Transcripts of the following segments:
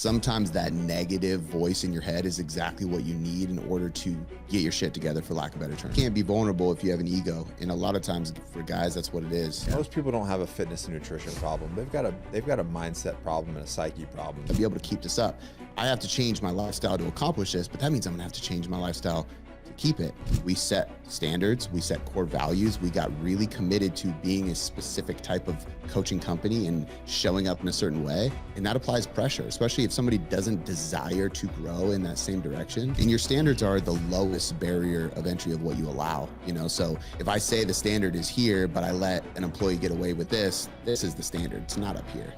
sometimes that negative voice in your head is exactly what you need in order to get your shit together, for lack of a better term. You can't be vulnerable if you have an ego. And a lot of times for guys, that's what it is. Most people don't have a fitness and nutrition problem. They've got a mindset problem and a psyche problem. To be able to keep this up, I have to change my lifestyle to accomplish this, but that means I'm gonna have to change my lifestyle to keep it. We set standards, we set core values. We got really committed to being a specific type of coaching company and showing up in a certain way. And that applies pressure, especially if somebody doesn't desire to grow in that same direction. And your standards are the lowest barrier of entry of what you allow, you know? So if I say the standard is here, but I let an employee get away with this is the standard. It's not up here.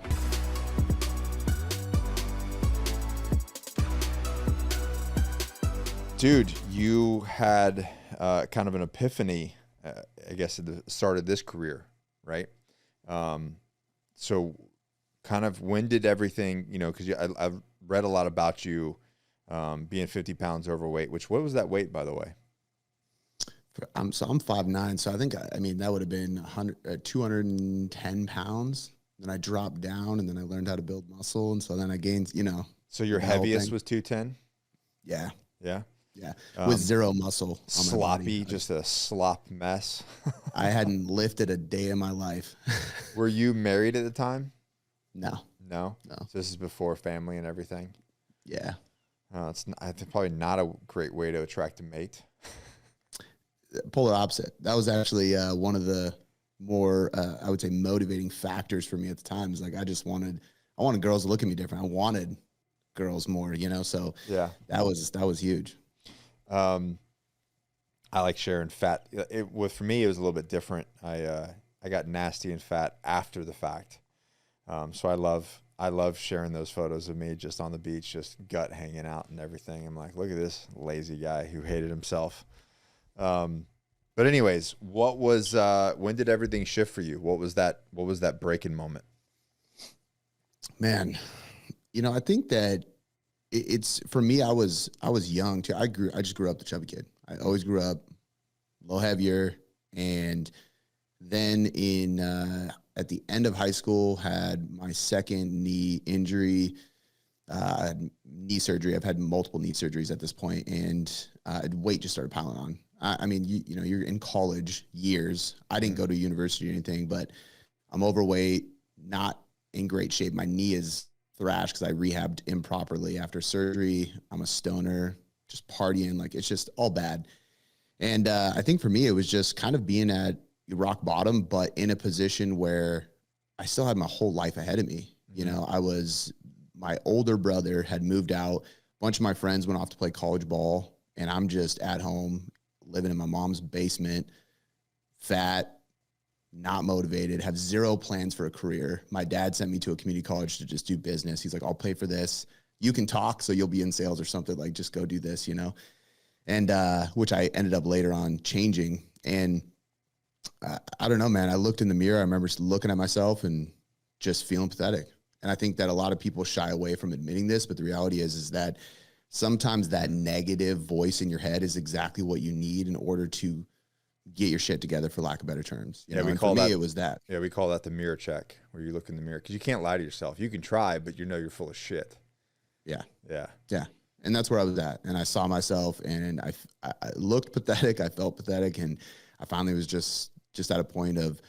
Dude, you had kind of an epiphany, I guess, at the start of this career, right? So kind of when did everything, you know, because I've read a lot about you being 50 pounds overweight, what was that weight, by the way? I'm 5'9", so I think, I mean, that would have been 210 pounds. Then I dropped down, and then I learned how to build muscle, and so then I gained, you know. So your heaviest was 210? Yeah. Yeah? Yeah, with zero muscle. Sloppy, just a slop mess. I hadn't lifted a day in my life. Were you married at the time? No. No? No. So this is before family and everything? Yeah. It's probably not a great way to attract a mate. Polar opposite. That was actually one of the more, I would say, motivating factors for me at the time. Is like I wanted girls to look at me different. I wanted girls more, you know. So yeah, that was huge. I like sharing fat. For me, it was a little bit different. I got nasty and fat after the fact. So I love sharing those photos of me just on the beach, just gut hanging out and everything. I'm like, look at this lazy guy who hated himself. But anyways, when did everything shift for you? What was that breaking moment? Man, you know, I think that it's for me, I was young too. I just grew up the chubby kid. I always grew up a little heavier. And then at the end of high school, had my second knee injury, knee surgery. I've had multiple knee surgeries at this point, and weight just started piling on. I mean, you know, you're in college years. I didn't go to university or anything, but I'm overweight, not in great shape. My knee is thrashed because I rehabbed improperly after surgery. I'm a stoner, just partying, like it's just all bad. And I think for me, it was just kind of being at rock bottom, but in a position where I still had my whole life ahead of me. You know, my older brother had moved out. A bunch of my friends went off to play college ball, and I'm just at home living in my mom's basement, fat, not motivated, have zero plans for a career. My dad sent me to a community college to just do business. He's like, I'll pay for this. You can talk, so you'll be in sales or something. Like, just go do this, you know? And which I ended up later on changing. And I don't know, man. I looked in the mirror. I remember looking at myself and just feeling pathetic. And I think that a lot of people shy away from admitting this, but the reality is that sometimes that negative voice in your head is exactly what you need in order to get your shit together, for lack of better terms. You know? We call that, it was that. Yeah, we call that the mirror check, where you look in the mirror, because you can't lie to yourself. You can try, but you know you're full of shit. Yeah. Yeah. Yeah. And that's where I was at. And I saw myself, and I looked pathetic. I felt pathetic. And I finally was just at a point of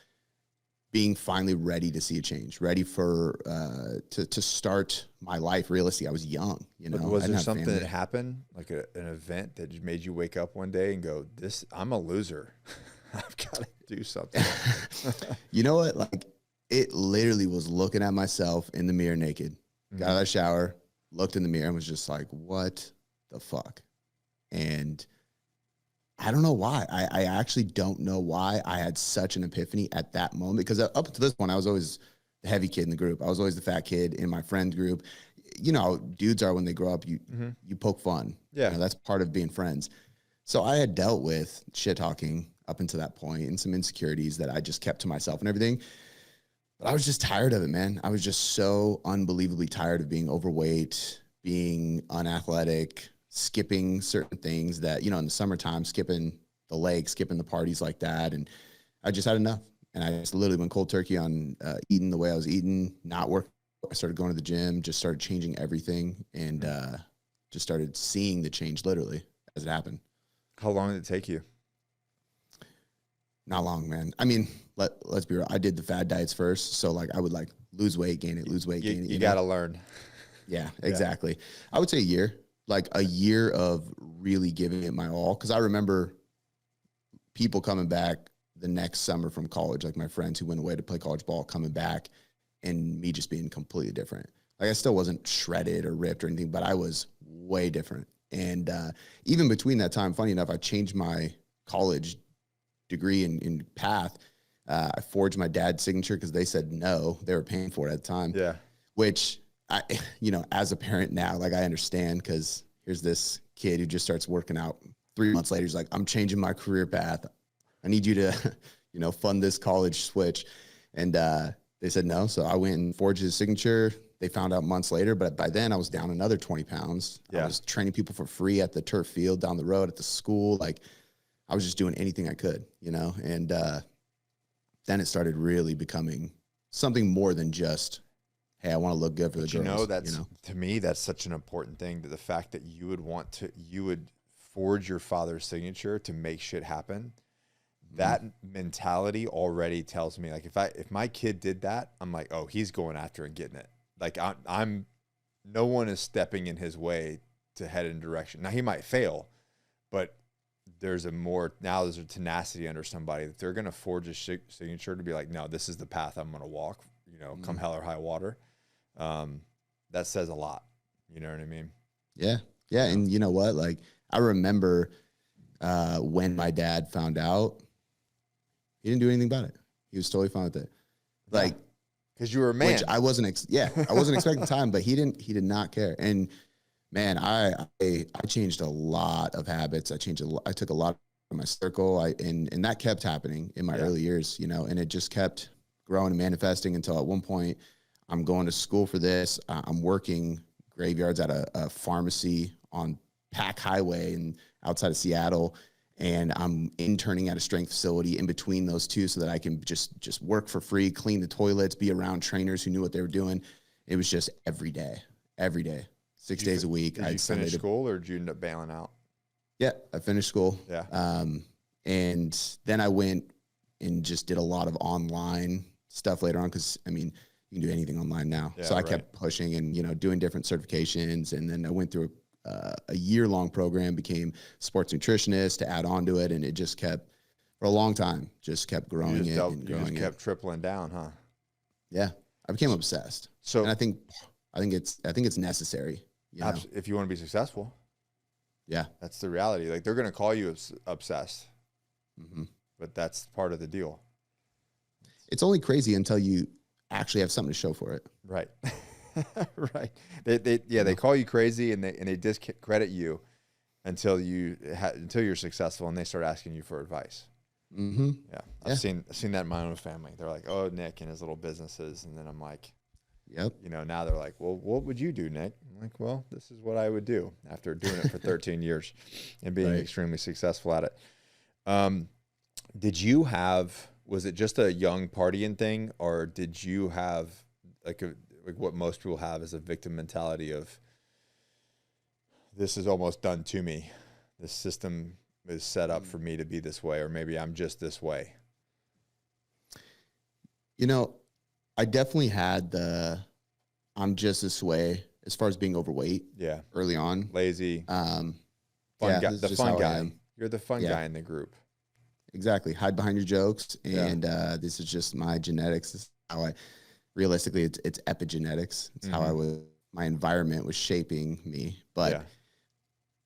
being finally ready to see a change, ready for to start my life realistically. I was young, you know. But was there something that happened, like an event that made you wake up one day and go, I'm a loser. I've got to do something. You know what? Like, it literally was looking at myself in the mirror naked, got out of the shower, looked in the mirror, and was just like, what the fuck? And I don't know why. I actually don't know why I had such an epiphany at that moment, because up to this point, I was always the heavy kid in the group. I was always the fat kid in my friend group. You know how dudes are when they grow up, you poke fun. Yeah. You know, that's part of being friends. So I had dealt with shit talking up until that point and some insecurities that I just kept to myself and everything. But I was just tired of it, man. I was just so unbelievably tired of being overweight, being unathletic, skipping certain things that, you know, in the summertime, skipping the lake, skipping the parties like that. And I just had enough. And I just literally went cold turkey on eating the way I was eating, not working the I started going to the gym, just started changing everything, and just started seeing the change literally as it happened. How long did it take you? Not long, man. I mean, let's be real. I did the fad diets first. So like I would like lose weight, gain it, lose weight, gain it. You got to learn. Yeah, exactly. I would say a year, like a year of really giving it my all. Cause I remember people coming back the next summer from college, like my friends who went away to play college ball coming back and me just being completely different. Like I still wasn't shredded or ripped or anything, but I was way different. And even between that time, funny enough, I changed my college degree in path. I forged my dad's signature because they said no, they were paying for it at the time. Yeah. Which I, as a parent now, like I understand because here's this kid who just starts working out 3 months later. He's like, I'm changing my career path. I need you to, fund this college switch. And they said no. So I went and forged his signature. They found out months later, but by then I was down another 20 pounds. Yeah. I was training people for free at the turf field down the road at the school. Like I was just doing anything I could, and then it started really becoming something more than just, hey, I want to look good for the girls. That's to me, that's such an important thing, that the fact that you would forge your father's signature to make shit happen. That mentality already tells me, like, if my kid did that, I'm like, oh, he's going after and getting it. Like no one is stepping in his way to head in direction. Now he might fail, but there's a tenacity under somebody that they're going to forge a signature to be like, no, this is the path I'm going to walk, come hell or high water. That says a lot. You know what I mean? Yeah. Yeah. And you know what? Like I remember when my dad found out, he didn't do anything about it. He was totally fine with it. Like, because you were a man. Which I wasn't expecting time, but he did not care. And man, I changed a lot of habits. I took a lot of my circle. And that kept happening in my early years, and it just kept growing and manifesting until at one point I'm going to school for this. I'm working graveyards at a pharmacy on Pack Highway and outside of Seattle. And I'm interning at a strength facility in between those two so that I can just work for free, clean the toilets, be around trainers who knew what they were doing. It was just every day, 6 days a week. Did you finish school or did you end up bailing out? Yeah, I finished school. Yeah. And then I went and just did a lot of online stuff later on because, you can do anything online now. Yeah, so I kept pushing and, doing different certifications. And then I went through a year-long program, became sports nutritionist to add on to it. And it just kept, for a long time, just kept growing it and growing it. You just kept tripling down, huh? Yeah. I became obsessed. So and I think it's necessary. If you want to be successful. Yeah. That's the reality. Like they're going to call you obsessed, but that's part of the deal. It's only crazy until you actually have something to show for it. Right. Right. They call you crazy and they discredit you until you're successful and they start asking you for advice. Mm-hmm. Yeah. I've seen that in my own family. They're like, oh, Nick and his little businesses. And then I'm like, yep. Now they're like, well, what would you do, Nick? I'm like, well, this is what I would do after doing it for 13 years and being extremely successful at it. Was it just a young partying thing, or did you have like what most people have is a victim mentality of this is almost done to me. This system is set up for me to be this way, or maybe I'm just this way. I definitely had I'm just this way as far as being overweight. Yeah. Early on. Lazy. Fun guy. The fun guy. You're the fun guy in the group. Exactly. Hide behind your jokes. And this is just my genetics. This is how realistically, it's epigenetics. It's how my environment was shaping me. But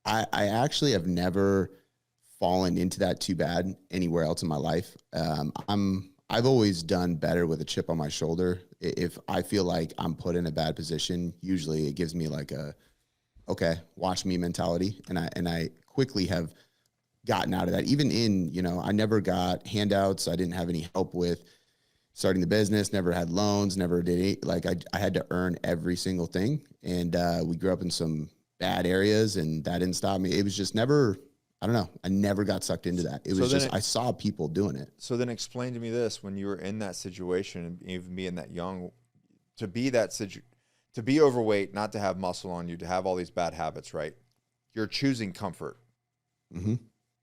I actually have never fallen into that too bad anywhere else in my life. I've always done better with a chip on my shoulder. If I feel like I'm put in a bad position, usually it gives me like okay, watch me mentality. And I quickly have gotten out of that. Even I never got handouts. I didn't have any help with starting the business, never had loans, never did it. Like I had to earn every single thing. And we grew up in some bad areas and that didn't stop me. It was just never, I don't know. I never got sucked into that. It was I saw people doing it. So then explain to me this, when you were in that situation and even being that young, to be that situation, to be overweight, not to have muscle on you, to have all these bad habits, right? You're choosing comfort. Mm-hmm.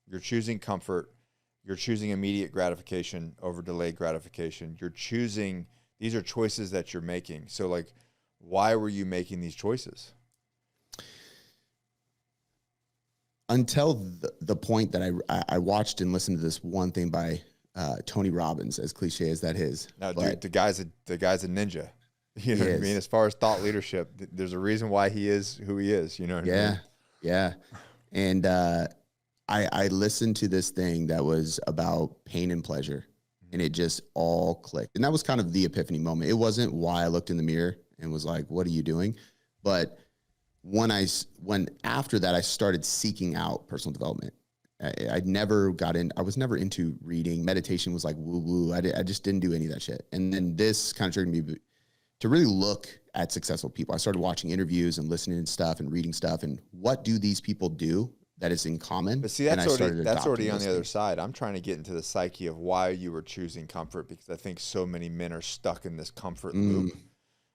You're choosing comfort. You're choosing immediate gratification over delayed gratification. You're choosing, these are choices that you're making. So like, why were you making these choices? Until the point that I watched and listened to this one thing by Tony Robbins, as cliche as that is. Now, dude, the guy's a ninja. You know what I mean? As far as thought leadership, there's a reason why he is who he is. You know what I mean? Yeah. And I listened to this thing that was about pain and pleasure, and it just all clicked. And that was kind of the epiphany moment. It wasn't why I looked in the mirror and was like, what are you doing? But when after that, I started seeking out personal development. I was never into reading. Meditation was like woo woo. I just didn't do any of that shit. And then this kind of triggered me to really look at successful people. I started watching interviews and listening to stuff and reading stuff, and what do these people do that is in common? But see, that's already on the other side. I'm trying to get into the psyche of why you were choosing comfort, because I think so many men are stuck in this comfort loop.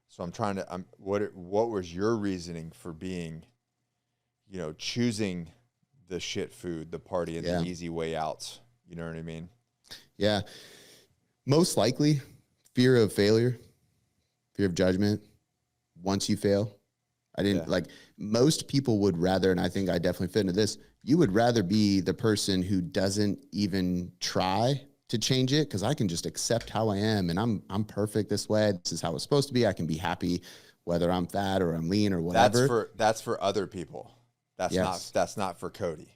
So I'm trying to, what was your reasoning for being, choosing the shit food, the party, and the easy way outs? You know what I mean? Yeah. Most likely fear of failure, fear of judgment. Once you fail, most people would rather, and I think I definitely fit into this, you would rather be the person who doesn't even try to change it, because I can just accept how I am, and I'm perfect this way. This is how it's supposed to be. I can be happy whether I'm fat or I'm lean or whatever. That's for other people. That's not for Cody.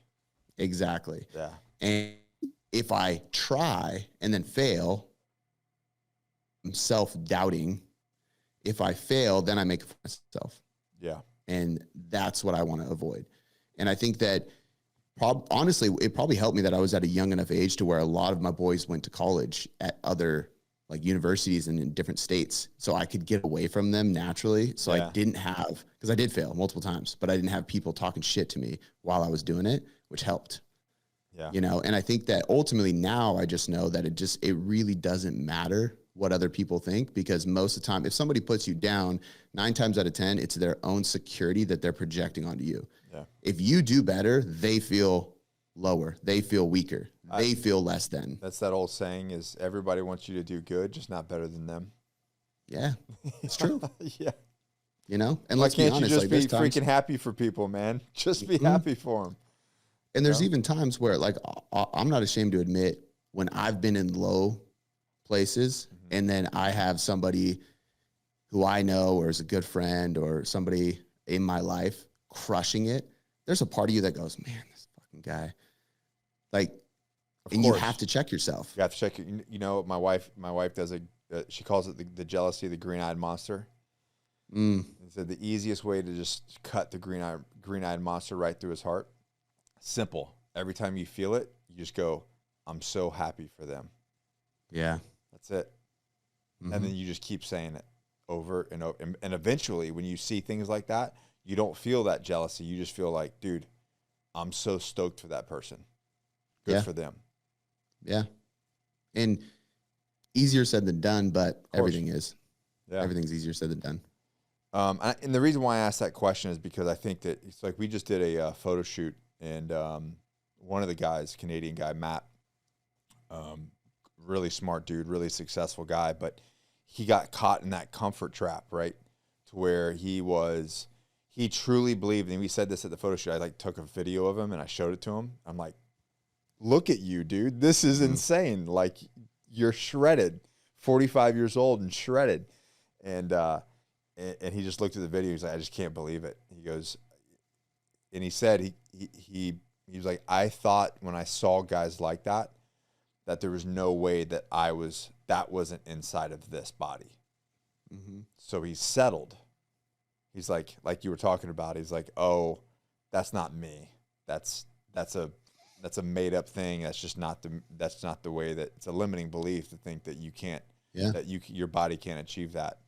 Exactly. Yeah. And if I try and then fail, I'm self-doubting. If I fail, then I make it for myself. Yeah. And that's what I want to avoid. And I think that honestly, it probably helped me that I was at a young enough age to where a lot of my boys went to college at other like universities and in different states. So I could get away from them naturally. So I didn't have, because I did fail multiple times, but I didn't have people talking shit to me while I was doing it, which helped. Yeah. And I think that ultimately now I just know that it really doesn't matter what other people think, because most of the time, if somebody puts you down, 9 times out of 10, it's their own security that they're projecting onto you. Yeah. If you do better, they feel lower. They feel weaker. They feel less than. That's that old saying is everybody wants you to do good, just not better than them. Yeah, it's true. Yeah. And why let's can't be honest, you just be freaking happy for people, man? Just be happy for them. And there's even times where, like, I'm not ashamed to admit when I've been in low places and then I have somebody who I know or is a good friend or somebody in my life crushing it, there's a part of you that goes, man, this fucking guy. Like, and you have to check yourself. You have to check. My wife does she calls it the jealousy of the green-eyed monster. So the easiest way to just cut the green-eyed monster right through his heart, simple. Every time you feel it, you just go, I'm so happy for them. Yeah. That's it. And then you just keep saying it over and over. And eventually, when you see things like that, you don't feel that jealousy. You just feel like, dude, I'm so stoked for that person. Good for them. Yeah. And easier said than done, but everything is. Yeah. Everything's easier said than done. And the reason why I asked that question is because I think that it's like we just did a photo shoot, and one of the guys, Canadian guy, Matt, really smart dude, really successful guy, but he got caught in that comfort trap, right? To where he truly believed, and we said this at the photo shoot, I took a video of him and I showed it to him. I'm like, look at you, dude. This is insane. Like, you're shredded, 45 years old and shredded. And he just looked at the video. He's like, I just can't believe it. He goes, and he said, he was like, I thought when I saw guys like that there was no way that wasn't inside of this body. So he settled. He's like you were talking about, he's like, oh, that's not me. That's a made up thing. That's just not the way that it's a limiting belief to think that you can't, that your body can't achieve that.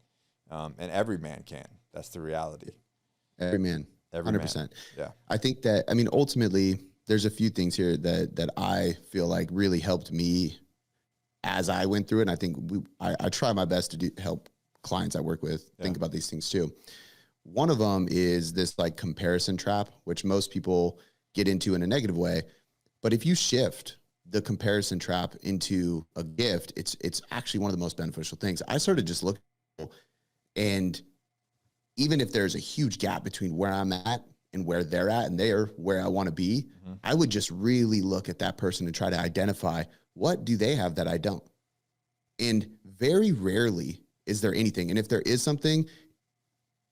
And every man can. That's the reality. Every man. 100%. Yeah. I think that, ultimately there's a few things here that I feel like really helped me as I went through it. And I think I try my best to help clients I work with think about these things too. One of them is this like comparison trap, which most people get into in a negative way. But if you shift the comparison trap into a gift, it's actually one of the most beneficial things. I started just looking, and even if there's a huge gap between where I'm at and where they're at, and they're where I want to be, I would just really look at that person and try to identify, what do they have that I don't? And very rarely is there anything. And if there is something,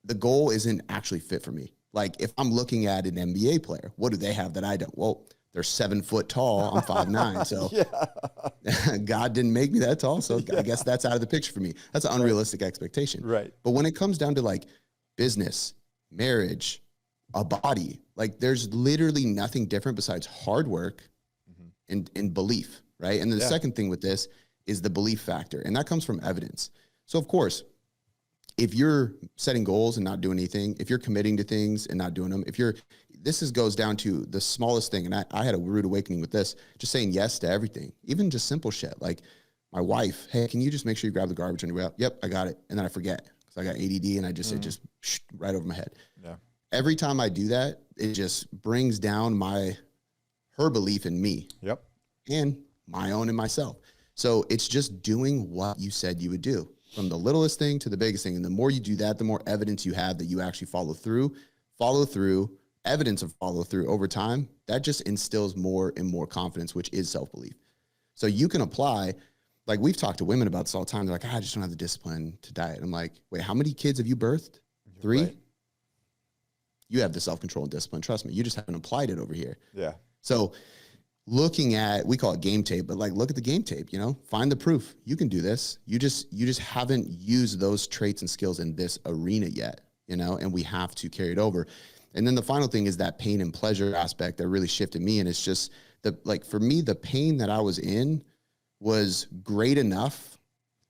the goal isn't actually fit for me. Like if I'm looking at an NBA player, what do they have that I don't? Well, they're 7 foot tall. I'm 5'9". So God didn't make me that tall. So I guess that's out of the picture for me. That's an unrealistic expectation. Right. But when it comes down to like business, marriage, a body, like there's literally nothing different besides hard work and belief. Right. And the second thing with this is the belief factor. And that comes from evidence. So of course, if you're setting goals and not doing anything, if you're committing to things and not doing them, this goes down to the smallest thing. And I had a rude awakening with this, just saying yes to everything, even just simple shit. Like my wife, hey, can you just make sure you grab the garbage on your way out? Yep, I got it. And then I forget because I got ADD and I just, it just right over my head. Yeah. Every time I do that, it just brings down her belief in me. Yep. And my own and myself. So it's just doing what you said you would do, from the littlest thing to the biggest thing. And the more you do that, the more evidence you have that you actually follow through, evidence of follow through over time. That just instills more and more confidence, which is self-belief. So you can apply, like we've talked to women about this all the time. They're like, I just don't have the discipline to diet. I'm like, wait, how many kids have you birthed? 3? Right. You have the self-control and discipline. Trust me, you just haven't applied it over here. Yeah. So looking at, we call it game tape, but like, look at the game tape, find the proof. You can do this. You just haven't used those traits and skills in this arena yet, and we have to carry it over. And then the final thing is that pain and pleasure aspect that really shifted me. And it's just for me, the pain that I was in was great enough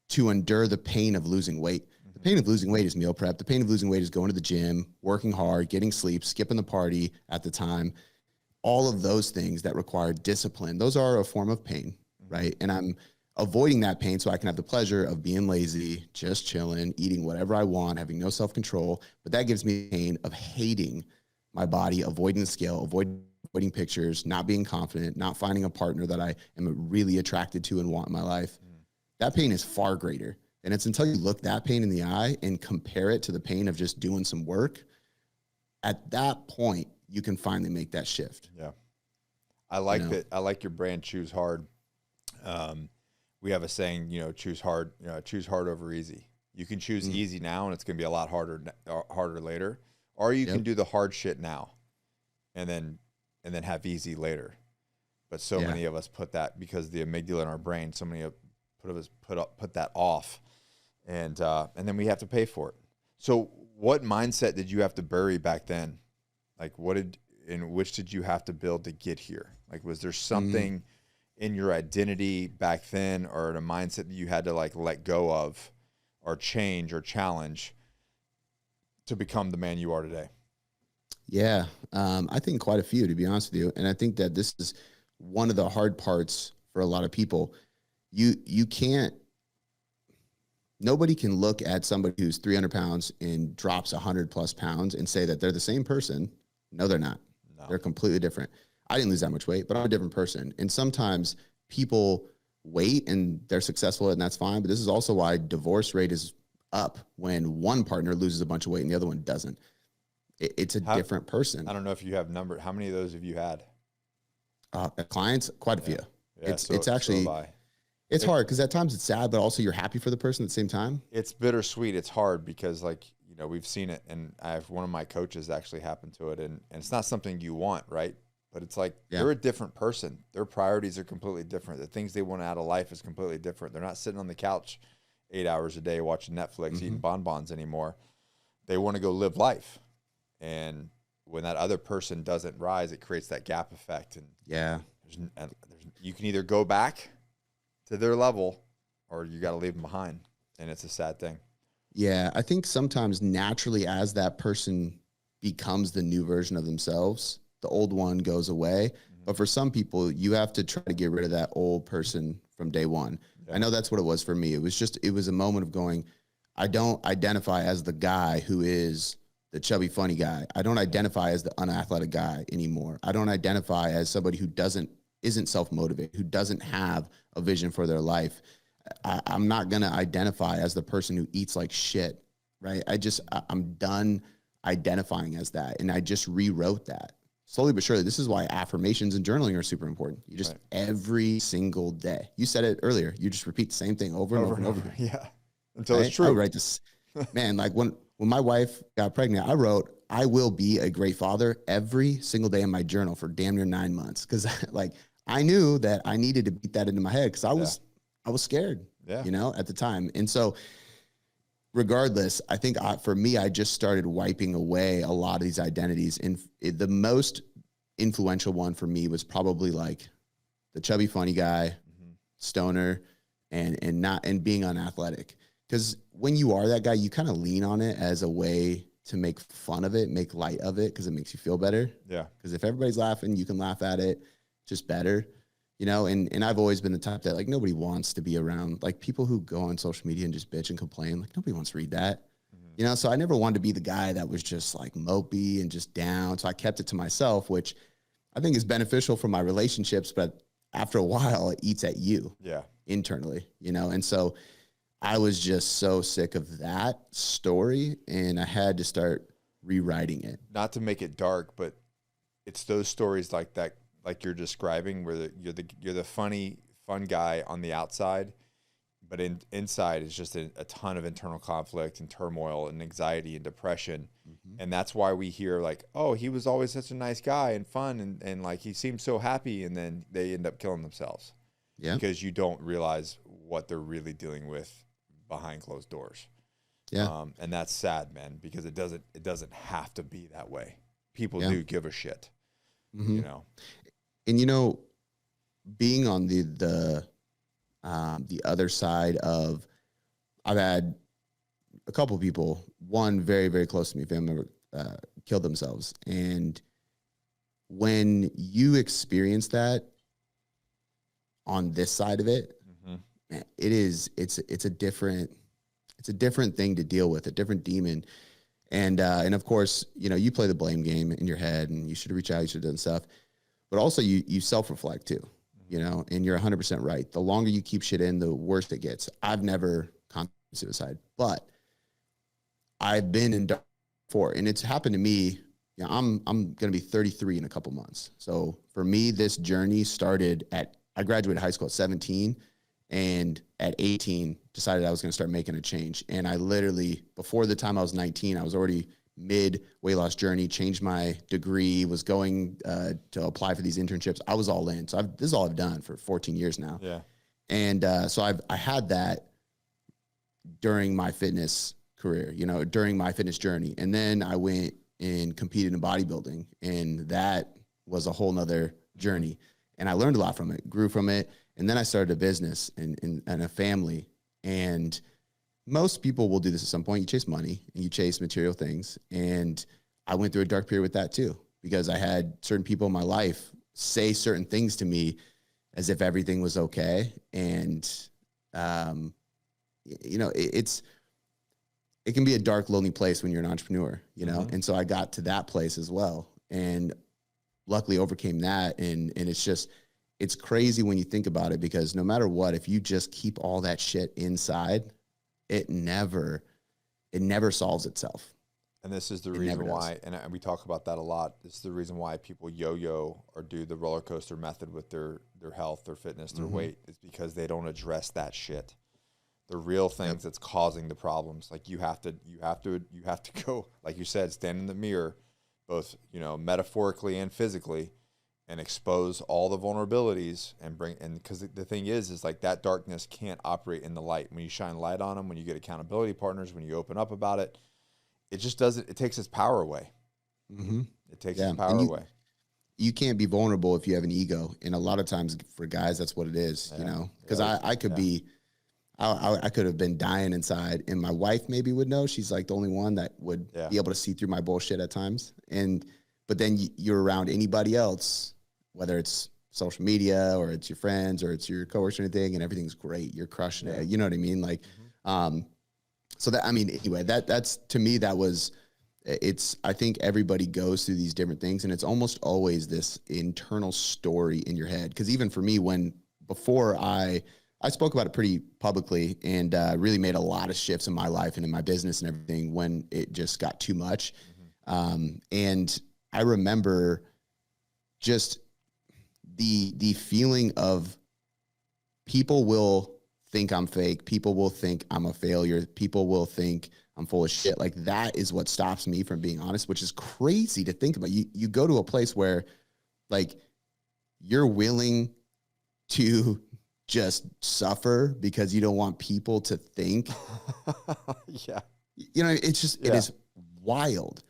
to endure the pain of losing weight. The pain of losing weight is meal prep. The pain of losing weight is going to the gym, working hard, getting sleep, skipping the party at the time. All of those things that require discipline, those are a form of pain, right? And I'm avoiding that pain so I can have the pleasure of being lazy, just chilling, eating whatever I want, having no self-control. But that gives me pain of hating my body, avoiding the scale, avoiding pictures, not being confident, not finding a partner that I am really attracted to and want in my life. That pain is far greater. And it's until you look that pain in the eye and compare it to the pain of just doing some work, at that point, you can finally make that shift. Yeah. I like that. I like your brand, Choose Hard. We have a saying, choose hard over easy. You can choose easy now and it's going to be a lot harder later, or you can do the hard shit now and then have easy later. But so many of us put that, because the amygdala in our brain, so many of us put that off, and then we have to pay for it. So what mindset did you have to bury back then? Like which did you have to build to get here? Like, was there something in your identity back then, or in a mindset that you had to like let go of or change or challenge to become the man you are today? Yeah. I think quite a few, to be honest with you. And I think that this is one of the hard parts for a lot of people. Nobody can look at somebody who's 300 pounds and drops 100 plus pounds and say that they're the same person. No, they're not. No. They're completely different. I didn't lose that much weight, but I'm a different person. And sometimes people wait and they're successful and that's fine. But this is also why divorce rate is up when one partner loses a bunch of weight and the other one doesn't. It's a different person. I don't know if you have numbered. How many of those have you had? Clients, quite a few. Yeah, it's actually, it's hard because at times it's sad, but also you're happy for the person at the same time. It's bittersweet. It's hard because we've seen it, and I have one of my coaches actually happened to it, and it's not something you want, right? But it's like they're a different person. Their priorities are completely different. The things they want out of life is completely different. They're not sitting on the couch 8 hours a day watching Netflix, eating bonbons anymore. They want to go live life. And when that other person doesn't rise, it creates that gap effect. And you can either go back to their level or you got to leave them behind. And it's a sad thing. Yeah. I think sometimes naturally as that person becomes the new version of themselves, the old one goes away. But for some people, you have to try to get rid of that old person from day one. Yeah. I know that's what it was for me. It was a moment of going, I don't identify as the guy who is the chubby, funny guy. I don't identify as the unathletic guy anymore. I don't identify as somebody who isn't self-motivated, who doesn't have a vision for their life. I'm not going to identify as the person who eats like shit, right? I'm done identifying as that. And I just rewrote that slowly but surely. This is why affirmations and journaling are super important. You just every single day. You said it earlier. You just repeat the same thing over and over. Yeah. Until it's true. I write this, man, like when my wife got pregnant, I wrote, I will be a great father every single day in my journal for damn near 9 months. Cause like I knew that I needed to beat that into my head. Cause I was scared, you know, at the time. And so regardless, I think for me, I just started wiping away a lot of these identities. And the most influential one for me was probably like the chubby, funny guy, stoner, and being unathletic. Because when you are that guy, you kind of lean on it as a way to make fun of it, make light of it, because it makes you feel better. Yeah. Because if everybody's laughing, you can laugh at it just better, you know? And I've always been the type that like nobody wants to be around like people who go on social media and just bitch and complain. Like nobody wants to read that, you know? So I never wanted to be the guy that was just like mopey and just down. So I kept it to myself, which I think is beneficial for my relationships, but after a while it eats at you internally, you know? And so I was just so sick of that story, and I had to start rewriting it. Not to make it dark, but it's those stories like that, like you're describing, where you're the funny, fun guy on the outside, but inside is just a ton of internal conflict and turmoil and anxiety and depression. And that's why we hear like, oh, he was always such a nice guy and fun, and like he seemed so happy, and then they end up killing themselves. Yeah, because you don't realize what they're really dealing with behind closed doors. Yeah. And that's sad, man, because it doesn't have to be that way. People do give a shit, you know? And, you know, being on the other side of, I've had a couple of people, one very, very close to me, family member, killed themselves. And when you experience that on this side of it, it's a different thing to deal with, a different demon. And of course, you know, you play the blame game in your head and you should reach out, you should have done stuff, but also you self-reflect too, you know, and you're 100% right. The longer you keep shit in, the worse it gets. I've never contemplated suicide, but I've been in dark before, and it's happened to me. You know, I'm going to be 33 in a couple months. So for me, this journey started I graduated high school at 17. And at 18, decided I was going to start making a change. And I literally, before the time I was 19, I was already mid weight loss journey, changed my degree, was going to apply for these internships. I was all in. So this is all I've done for 14 years now. Yeah. And so I had that during my fitness career, you know, during my fitness journey. And then I went and competed in bodybuilding. And that was a whole nother journey. And I learned a lot from it, grew from it. And then I started a business and a family. And most people will do this at some point. You chase money and you chase material things. And I went through a dark period with that too, because I had certain people in my life say certain things to me as if everything was okay. And, you know, it can be a dark, lonely place when you're an entrepreneur, you know? And so I got to that place as well. And luckily overcame that. And it's crazy when you think about it, because no matter what, if you just keep all that shit inside, it never solves itself. And this is the reason why, and we talk about that a lot. This is the reason why people yo-yo or do the roller coaster method with their health, their fitness, their weight, is because they don't address that shit. The real things that's causing the problems. Like you have to go, like you said, stand in the mirror, both, you know, metaphorically and physically, and expose all the vulnerabilities and because the thing is like that darkness can't operate in the light. When you shine light on them, when you get accountability partners, when you open up about it, it just doesn't, it takes its power away. It takes its power away. You can't be vulnerable if you have an ego. And a lot of times for guys, that's what it is, you know, because I could be, I could have been dying inside, and my wife maybe would know. She's like the only one that would be able to see through my bullshit at times. But then you're around anybody else, whether it's social media or it's your friends or it's your coworkers or anything, and everything's great. You're crushing it. You know what I mean? Like, So that, I mean, anyway, that's to me, that was, I think everybody goes through these different things, and it's almost always this internal story in your head. Cause even for me, before I spoke about it pretty publicly, and really made a lot of shifts in my life and in my business and everything when it just got too much. And I remember just the feeling of, people will think I'm fake. People will think I'm a failure. People will think I'm full of shit. Like, that is what stops me from being honest, which is crazy to think about. You go to a place where, like, you're willing to just suffer because you don't want people to think. Yeah. You know, it's just, it is wild.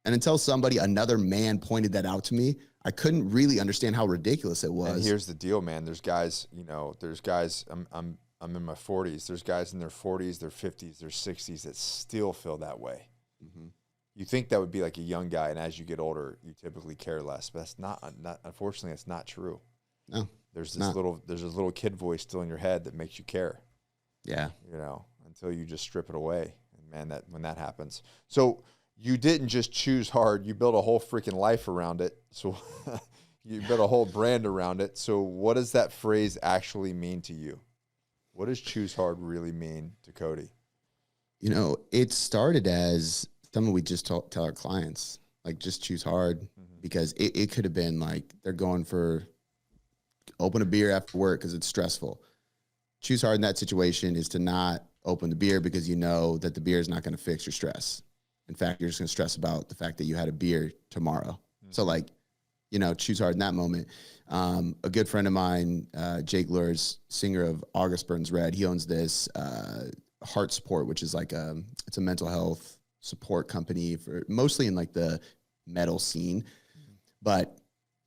And until another man pointed that out to me, I couldn't really understand how ridiculous it was. And here's the deal, man. There's guys, I'm in my 40s. There's guys in their 40s, their 50s, their 60s that still feel that way. You think that would be like a young guy, and as you get older, you typically care less. But that's not unfortunately, that's not true. No. There's this little kid voice still in your head that makes you care. Yeah. You know, until you just strip it away. And man, when that happens. So you didn't just choose hard, you built a whole freaking life around it. So you built a whole brand around it. So what does that phrase actually mean to you? What does choose hard really mean to Cody? You know, it started as something we just tell our clients, like, just choose hard, because it could have been like, they're going for, open a beer after work because it's stressful. Choose hard in that situation is to not open the beer because you know that the beer is not going to fix your stress. In fact, you're just going to stress about the fact that you had a beer tomorrow. So, like, you know, choose hard in that moment. A good friend of mine, Jake Lures, singer of August Burns Red, he owns this Heart Support, which is like it's a mental health support company for mostly in like the metal scene. But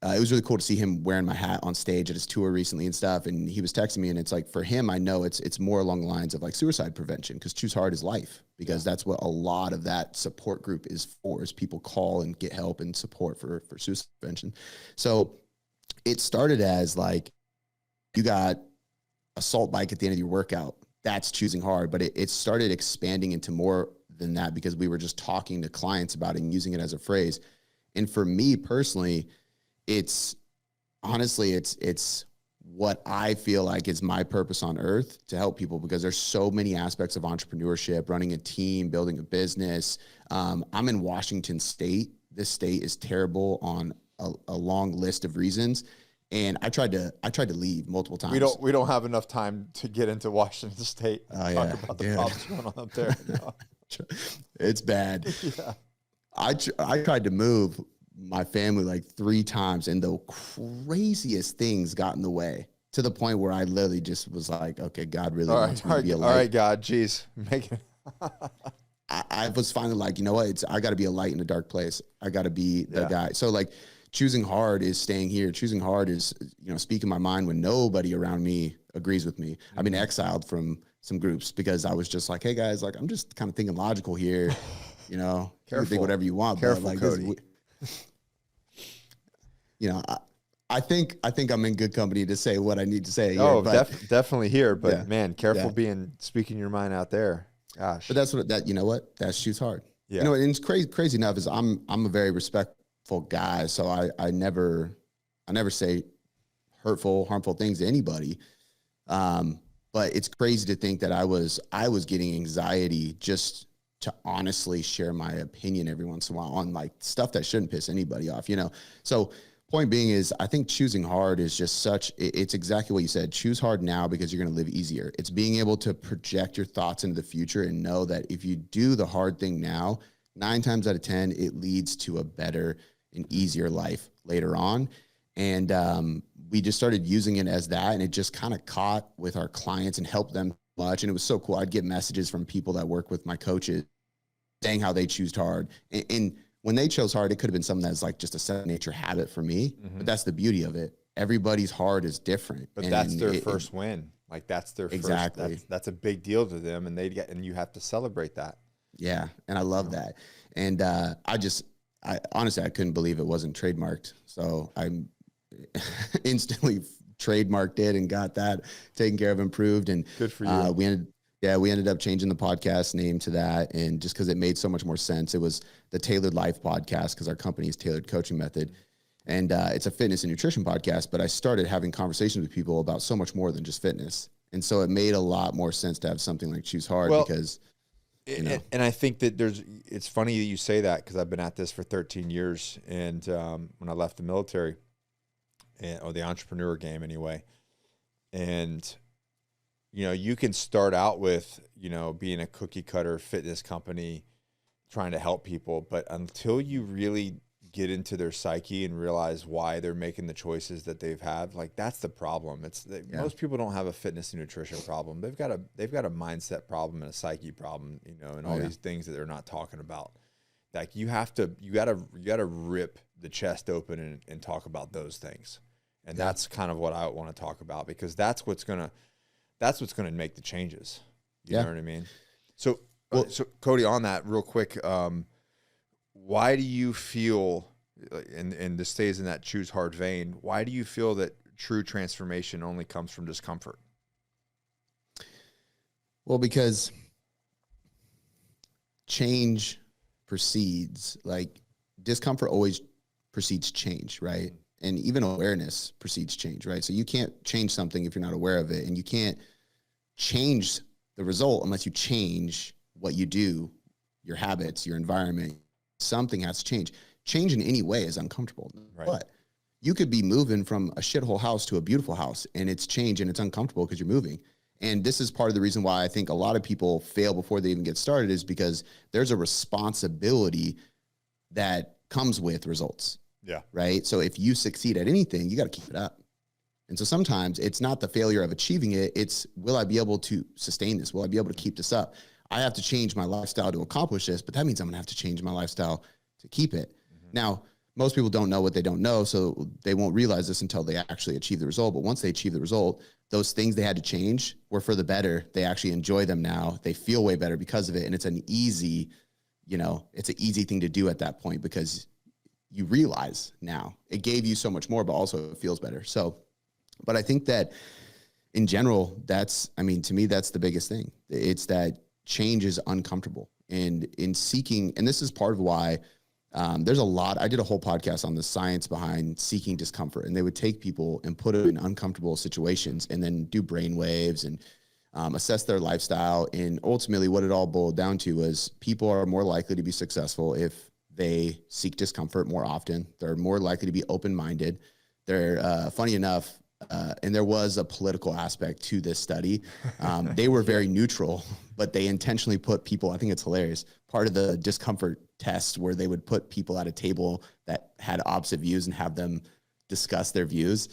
it was really cool to see him wearing my hat on stage at his tour recently and stuff. And he was texting me, and it's like, for him, I know it's more along the lines of like suicide prevention, because choose hard is life, because that's what a lot of that support group is for, is people call and get help and support for suicide prevention. So it started as like, you got a salt bike at the end of your workout, that's choosing hard. But it started expanding into more than that, because we were just talking to clients about it and using it as a phrase. And for me personally, it's what I feel like is my purpose on earth, to help people, because there's so many aspects of entrepreneurship, running a team, building a business. I'm in Washington State. This state is terrible on a long list of reasons. And I tried to leave multiple times. We don't have enough time to get into Washington State and talk about the problems going on up there. No. It's bad. Yeah. I tried to move my family like 3 times, and the craziest things got in the way, to the point where I literally just was like, okay, God really wants me to be a light. All right, God, geez, make it. I was finally like, you know what? I got to be a light in a dark place. I got to be the guy. So like, choosing hard is staying here. Choosing hard is, you know, speaking my mind when nobody around me agrees with me. I've been exiled from some groups because I was just like, hey guys, like, I'm just kind of thinking logical here. You know, you can think whatever you want. Careful, but like, Cody. You know, I think I'm in good company to say what I need to say. Oh, here, definitely here. But man, careful speaking your mind out there. Gosh. But you know what? That choose hard. Yeah. You know, and it's crazy enough is I'm a very respectful guy. So I never say hurtful, harmful things to anybody. But it's crazy to think that I was getting anxiety just to honestly share my opinion every once in a while on like stuff that shouldn't piss anybody off, you know? So point being is, I think choosing hard is just it's exactly what you said. Choose hard now because you're going to live easier. It's being able to project your thoughts into the future and know that if you do the hard thing now, 9 times out of 10, it leads to a better and easier life later on. And we just started using it as that, and it just kind of caught with our clients and helped them much. And it was so cool. I'd get messages from people that work with my coaches saying how they choose hard. And when they chose hard, it could have been something that's like just a second nature habit for me. But that's the beauty of it. Everybody's hard is different. But that's their first win. Like that's their exactly. That's a big deal to them, and and you have to celebrate that. Yeah, and I love that. And I honestly, I couldn't believe it wasn't trademarked. So I instantly trademarked it and got that taken care of, improved. And good for you. Yeah, we ended up changing the podcast name to that. And just because it made so much more sense, it was the Tailored Life podcast because our company is Tailored Coaching Method. And it's a fitness and nutrition podcast, but I started having conversations with people about so much more than just fitness. And so it made a lot more sense to have something like Choose Hard because, you know. And I think that it's funny that you say that because I've been at this for 13 years. And when I left the military, or the entrepreneur game anyway, and you know, you can start out with, you know, being a cookie cutter fitness company trying to help people, but until you really get into their psyche and realize why they're making the choices that they've had, like that's the problem. It's that most people don't have a fitness and nutrition problem. They've got a mindset problem and a psyche problem, you know, and all these things that they're not talking about. Like you gotta rip the chest open and talk about those things. And that's kind of what I want to talk about because that's what's gonna make the changes. You know what I mean? So, so Cody, on that real quick, why do you feel, and this stays in that Choose Hard vein, why do you feel that true transformation only comes from discomfort? Well, because change precedes, like discomfort always precedes change, right? And even awareness precedes change, right? So you can't change something if you're not aware of it, and you can't change the result unless you change what you do, your habits, your environment. Something has to change. Change in any way is uncomfortable, right? But you could be moving from a shithole house to a beautiful house, and it's change and it's uncomfortable because you're moving. And this is part of the reason why I think a lot of people fail before they even get started is because there's a responsibility that comes with results. Yeah. Right. So if you succeed at anything, you got to keep it up. And so sometimes it's not the failure of achieving it. It's, will I be able to sustain this? Will I be able to keep this up? I have to change my lifestyle to accomplish this, but that means I'm going to have to change my lifestyle to keep it. Now, most people don't know what they don't know, so they won't realize this until they actually achieve the result. But once they achieve the result, those things they had to change were for the better. They actually enjoy them now. They feel way better because of it. And it's an easy, you know, it's an easy thing to do at that point because you realize now it gave you so much more, but also it feels better. So, but I think that in general, that's, I mean, to me, that's the biggest thing. It's that change is uncomfortable. And in seeking, and this is part of why there's a lot, I did a whole podcast on the science behind seeking discomfort, and they would take people and put them in uncomfortable situations and then do brain waves and assess their lifestyle. And ultimately what it all boiled down to was people are more likely to be successful if they seek discomfort more often. They're more likely to be open-minded. They're funny enough, and there was a political aspect to this study. They were very neutral, but they intentionally put people, I think it's hilarious, part of the discomfort test where they would put people at a table that had opposite views and have them discuss their views.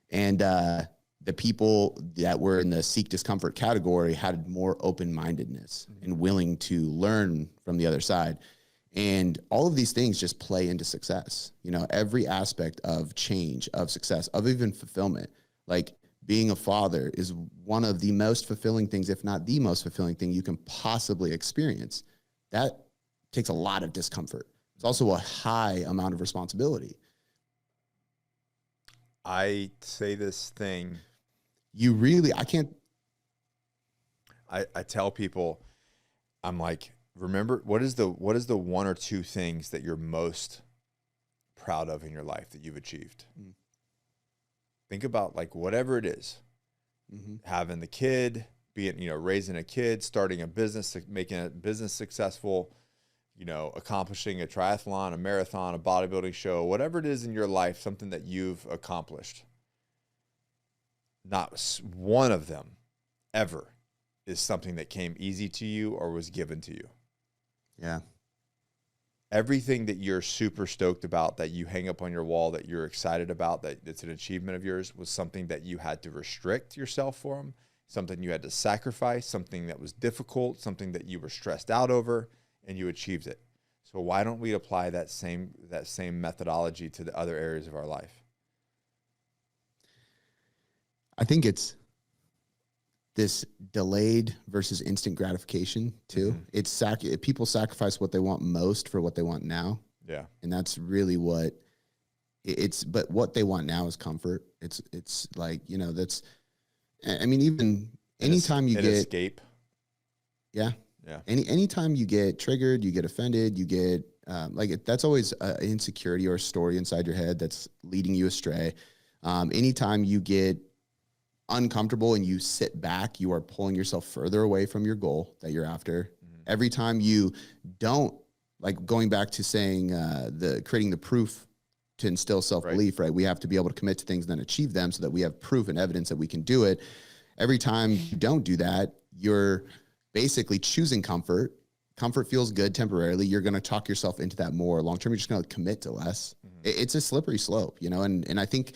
And the people that were in the seek discomfort category had more open-mindedness and willing to learn from the other side. And all of these things just play into success. You know, every aspect of change, of success, of even fulfillment, like being a father is one of the most fulfilling things, if not the most fulfilling thing you can possibly experience. That takes a lot of discomfort. It's also a high amount of responsibility. I say this thing. You really, I tell people, I'm like, remember, what is the one or two things that you're most proud of in your life that you've achieved? Think about like whatever it is, having the kid, being, you know, raising a kid, starting a business, making a business successful, you know, accomplishing a triathlon, a marathon, a bodybuilding show, whatever it is in your life, something that you've accomplished. Not one of them ever is something that came easy to you or was given to you. Yeah. Everything that you're super stoked about, that you hang up on your wall, that you're excited about, that it's an achievement of yours, was something that you had to restrict yourself from, something you had to sacrifice, something that was difficult, something that you were stressed out over, and you achieved it. So why don't we apply that same methodology to the other areas of our life? I think it's this delayed versus instant gratification too. It's people sacrifice what they want most for what they want now. Yeah. And that's really what it's, but what they want now is comfort. It's like, you know, that's, I mean, even anytime you get escape. Yeah. Yeah. Anytime you get triggered, you get offended, you get that's always an insecurity or a story inside your head that's leading you astray. Anytime you get uncomfortable and you sit back, you are pulling yourself further away from your goal that you're after. Every time you don't, like going back to saying creating the proof to instill self-belief, right? We have to be able to commit to things and then achieve them so that we have proof and evidence that we can do it. Every time you don't do that, you're basically choosing comfort. Comfort feels good temporarily. You're going to talk yourself into that more. Long term, you're just going to commit to less. It's a slippery slope, you know? And I think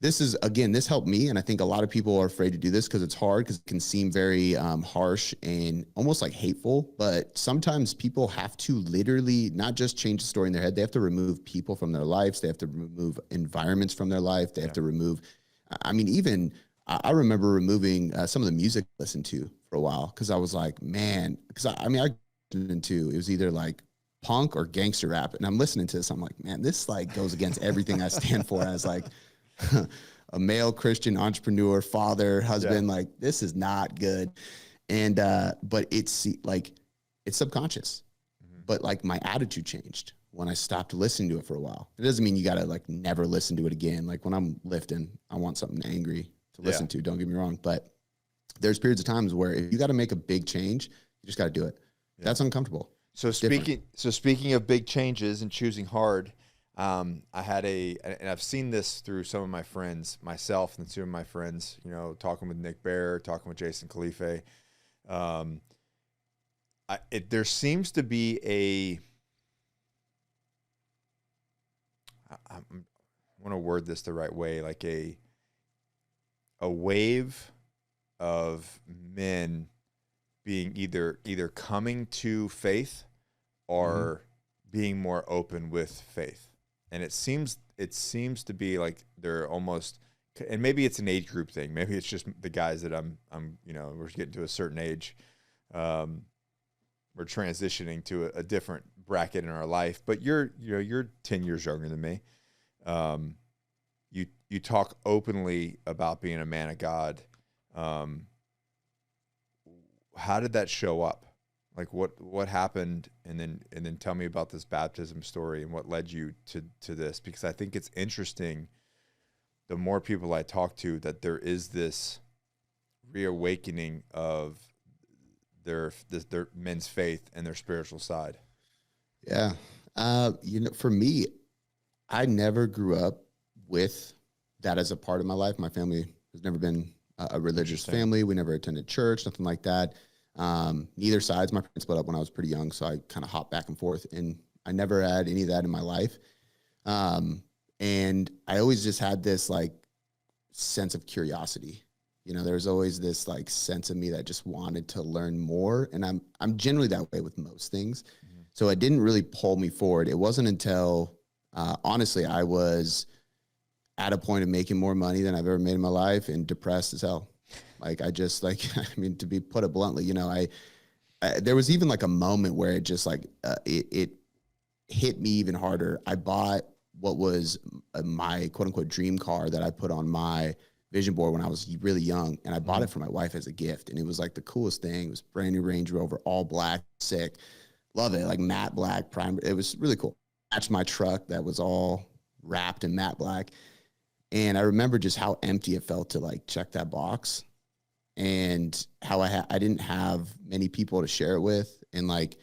this helped me. And I think a lot of people are afraid to do this because it's hard, because it can seem very harsh and almost like hateful. But sometimes people have to literally not just change the story in their head. They have to remove people from their lives. They have to remove environments from their life. They have to remove, I remember removing some of the music I listened to for a while, because I was like, man, because I listened into, it was either like punk or gangster rap. And I'm listening to this. I'm like, man, this like goes against everything I stand for as like a male Christian entrepreneur, father, husband. Like, this is not good. And, but it's like, it's subconscious. But like my attitude changed when I stopped listening to it for a while. It doesn't mean you got to like never listen to it again. Like when I'm lifting, I want something angry to listen to, don't get me wrong. But there's periods of times where if you got to make a big change, you just got to do it. That's uncomfortable. So speaking of big changes and choosing hard, I had and I've seen this through some of my friends, myself and two of my friends, you know, talking with Nick Bear, talking with Jason Khalife. There seems to be I want to word this the right way, like a wave of men being either coming to faith or being more open with faith. And it seems to be like they're almost, and maybe it's an age group thing. Maybe it's just the guys that I'm you know, we're getting to a certain age. We're transitioning to a different bracket in our life, but you're 10 years younger than me. You talk openly about being a man of God. How did that show up? Like what happened? And then tell me about this baptism story and what led you to this, because I think it's interesting. The more people I talk to, that there is this reawakening of their men's faith and their spiritual side. Yeah. You know, for me, I never grew up with that as a part of my life. My family has never been a religious family. We never attended church, nothing like that. Neither sides. My parents split up when I was pretty young, so I kind of hopped back and forth, and I never had any of that in my life. And I always just had this like sense of curiosity. You know, there was always this like sense of me that just wanted to learn more, and I'm generally that way with most things. So it didn't really pull me forward. It wasn't until honestly I was at a point of making more money than I've ever made in my life and depressed as hell. Like I just like, I mean, to be put it bluntly, you know, I there was even like a moment where it just like, it hit me even harder. I bought what was my quote unquote dream car that I put on my vision board when I was really young. And I bought it for my wife as a gift. And it was like the coolest thing. It was brand new Range Rover, all black, sick. Love it. Like matte black primer. It was really cool. Matched my truck that was all wrapped in matte black. And I remember just how empty it felt to like check that box, and how I didn't have many people to share it with. And like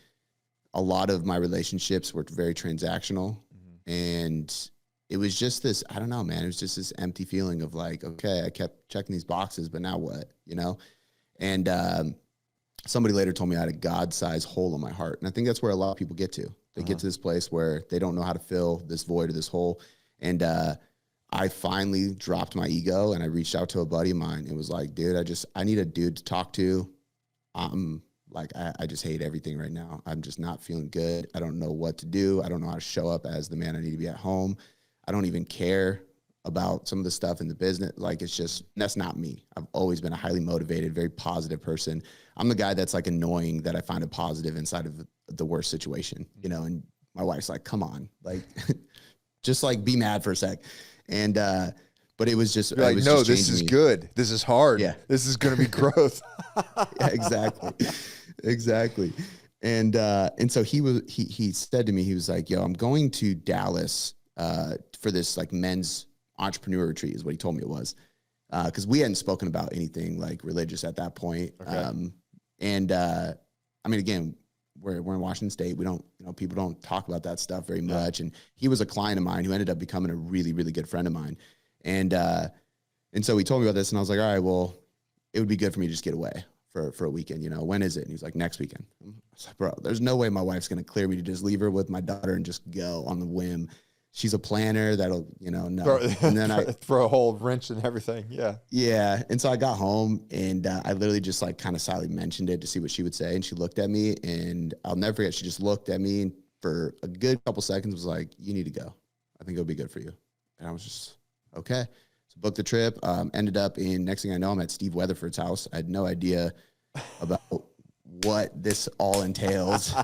a lot of my relationships were very transactional. And it was just this, I don't know, man, it was just this empty feeling of like, okay, I kept checking these boxes, but now what, you know? And somebody later told me I had a God-sized hole in my heart. And I think that's where a lot of people get to. They get to this place where they don't know how to fill this void or this hole. And I finally dropped my ego and I reached out to a buddy of mine and was like, dude, I need a dude to talk to. Like, I just hate everything right now. I'm just not feeling good. I don't know what to do. I don't know how to show up as the man I need to be at home. I don't even care about some of the stuff in the business. Like, it's just, that's not me. I've always been a highly motivated, very positive person. I'm the guy that's like annoying that I find a positive inside of the worst situation, you know? And my wife's like, come on, like, just like be mad for a sec. And, but it was just, you're like, no, this is good. This is hard. Yeah. This is going to be growth. Yeah, exactly. Exactly. And so he said to me, he was like, yo, I'm going to Dallas for this like men's entrepreneur retreat is what he told me it was. Cause we hadn't spoken about anything like religious at that point. Okay. I mean, again, we're in Washington State. We don't, people don't talk about that stuff very much. And he was a client of mine who ended up becoming a really, really good friend of mine. And so he told me about this and I was like, all right, well, it would be good for me to just get away for a weekend, when is it? And he's like, next weekend. I was like, bro, there's no way my wife's going to clear me to just leave her with my daughter and just go on the whim. She's a planner that'll, no. And then I throw a whole wrench and everything. Yeah. Yeah. And so I got home and I literally just like kind of silently mentioned it to see what she would say. And she looked at me and I'll never forget. She just looked at me and for a good couple seconds was like, you need to go. I think it'll be good for you. And I was just, okay. So booked the trip, ended up next thing I know, I'm at Steve Weatherford's house. I had no idea about what this all entails,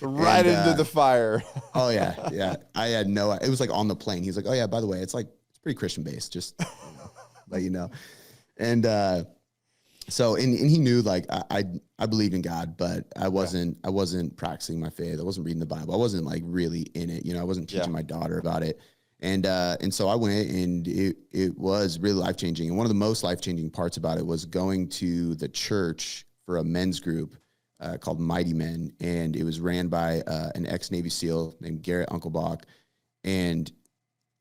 Right into the fire. Oh yeah. Yeah. I had it was like on the plane. He's like, oh yeah, by the way, it's pretty Christian based, just let you know. And so he knew like I believed in God, but I wasn't practicing my faith. I wasn't reading the Bible. I wasn't like really in it. I wasn't teaching my daughter about it. And so I went and it was really life-changing. And one of the most life-changing parts about it was going to the church for a men's group called Mighty Men. And it was ran by an ex-Navy SEAL named Garrett Unkelbach. And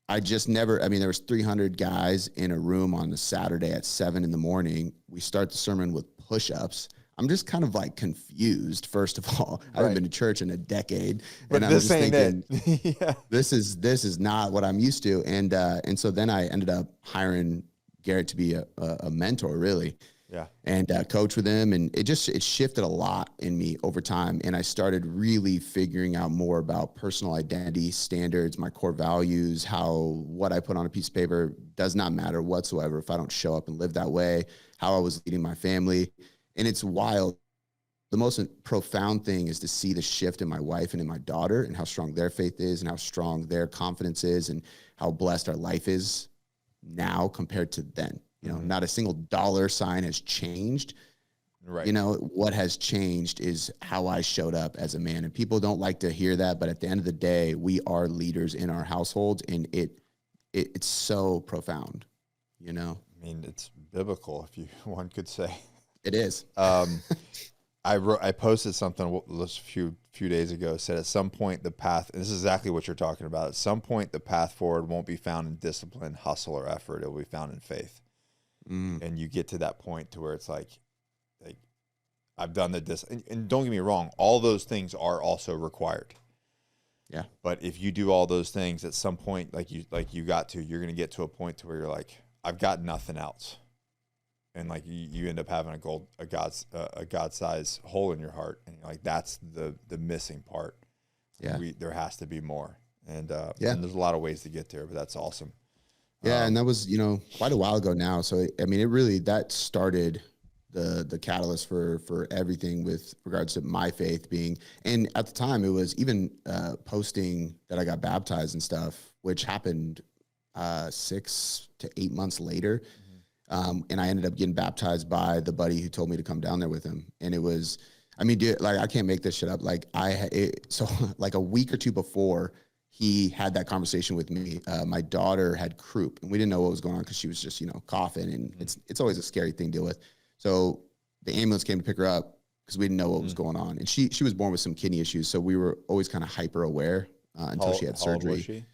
I just there was 300 guys in a room on a Saturday at 7 a.m. We start the sermon with push-ups. I'm just kind of like confused, first of all. I haven't been to church in a decade. But and this ain't thinking, it. Yeah. This is not what I'm used to. And so then I ended up hiring Garrett to be a mentor, really. Yeah. And coach with him. And it shifted a lot in me over time. And I started really figuring out more about personal identity, standards, my core values, what I put on a piece of paper does not matter whatsoever if I don't show up and live that way, how I was leading my family. And it's wild. The most profound thing is to see the shift in my wife and in my daughter and how strong their faith is and how strong their confidence is and how blessed our life is now compared to then. Not a single dollar sign has changed. Right. What has changed is how I showed up as a man. And people don't like to hear that, but at the end of the day, we are leaders in our households, and it's so profound, I mean, it's biblical, one could say. It is. I posted something a few days ago, said at some point the path, and this is exactly what you're talking about, at some point the path forward won't be found in discipline, hustle, or effort. It will be found in faith. And you get to that point to where it's like I've done and don't get me wrong, all those things are also required. Yeah. But if you do all those things at some point, you're going to get to a point to where you're like, I've got nothing else. And like you end up having a God-sized hole in your heart, and you're like, that's the missing part. Yeah, there has to be more, and there's a lot of ways to get there, but that's awesome. Yeah, and that was quite a while ago now. So I mean, that started the catalyst for everything with regards to my faith being. And at the time, it was even posting that I got baptized and stuff, which happened 6 to 8 months later. And I ended up getting baptized by the buddy who told me to come down there with him. And it was, I mean, dude, like I can't make this shit up. Like so like a week or two before he had that conversation with me, my daughter had croup and we didn't know what was going on because she was just, coughing, and it's always a scary thing to deal with. So the ambulance came to pick her up because we didn't know what was going on. And she was born with some kidney issues. So we were always kind of hyper aware until she had surgery.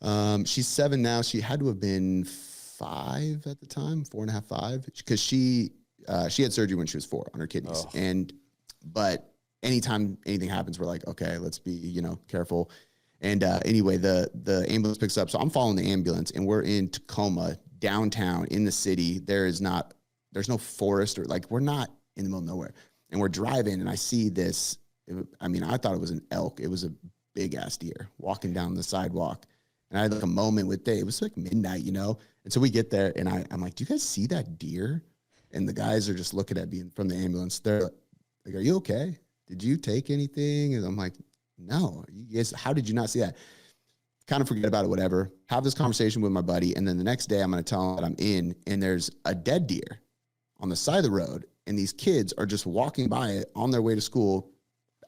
How old was she? She's 7 now. She had to have been 5 at the time, 4.5, 5, because she had surgery when she was 4 on her kidneys. Oh. But anytime anything happens, we're like, okay, let's be, careful. And anyway, the ambulance picks up. So I'm following the ambulance, and we're in Tacoma, downtown in the city. There's no forest, or like, we're not in the middle of nowhere. And we're driving, and I see this. I thought it was an elk. It was a big ass deer walking down the sidewalk. And I had like a moment with Dave. It was like midnight, And so we get there, and I'm like, do you guys see that deer? And the guys are just looking at me from the ambulance. They're like, are you okay? Did you take anything? And I'm like, no. You guys, how did you not see that? Kind of forget about it, whatever. Have this conversation with my buddy. And then the next day I'm going to tell him that I'm in, and there's a dead deer on the side of the road. and these kids are just walking by it on their way to school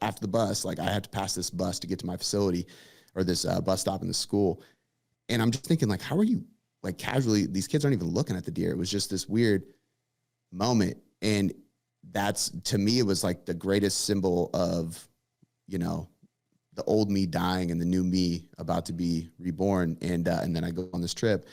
after the bus. Like, I have to pass this bus to get to my facility, or this bus stop in the school. And I'm just thinking, like, how are you, like, casually, these kids aren't even looking at the deer. It was just this weird moment. And that's, to me, it was like the greatest symbol of, you know, the old me dying and the new me about to be reborn. And then I go on this trip,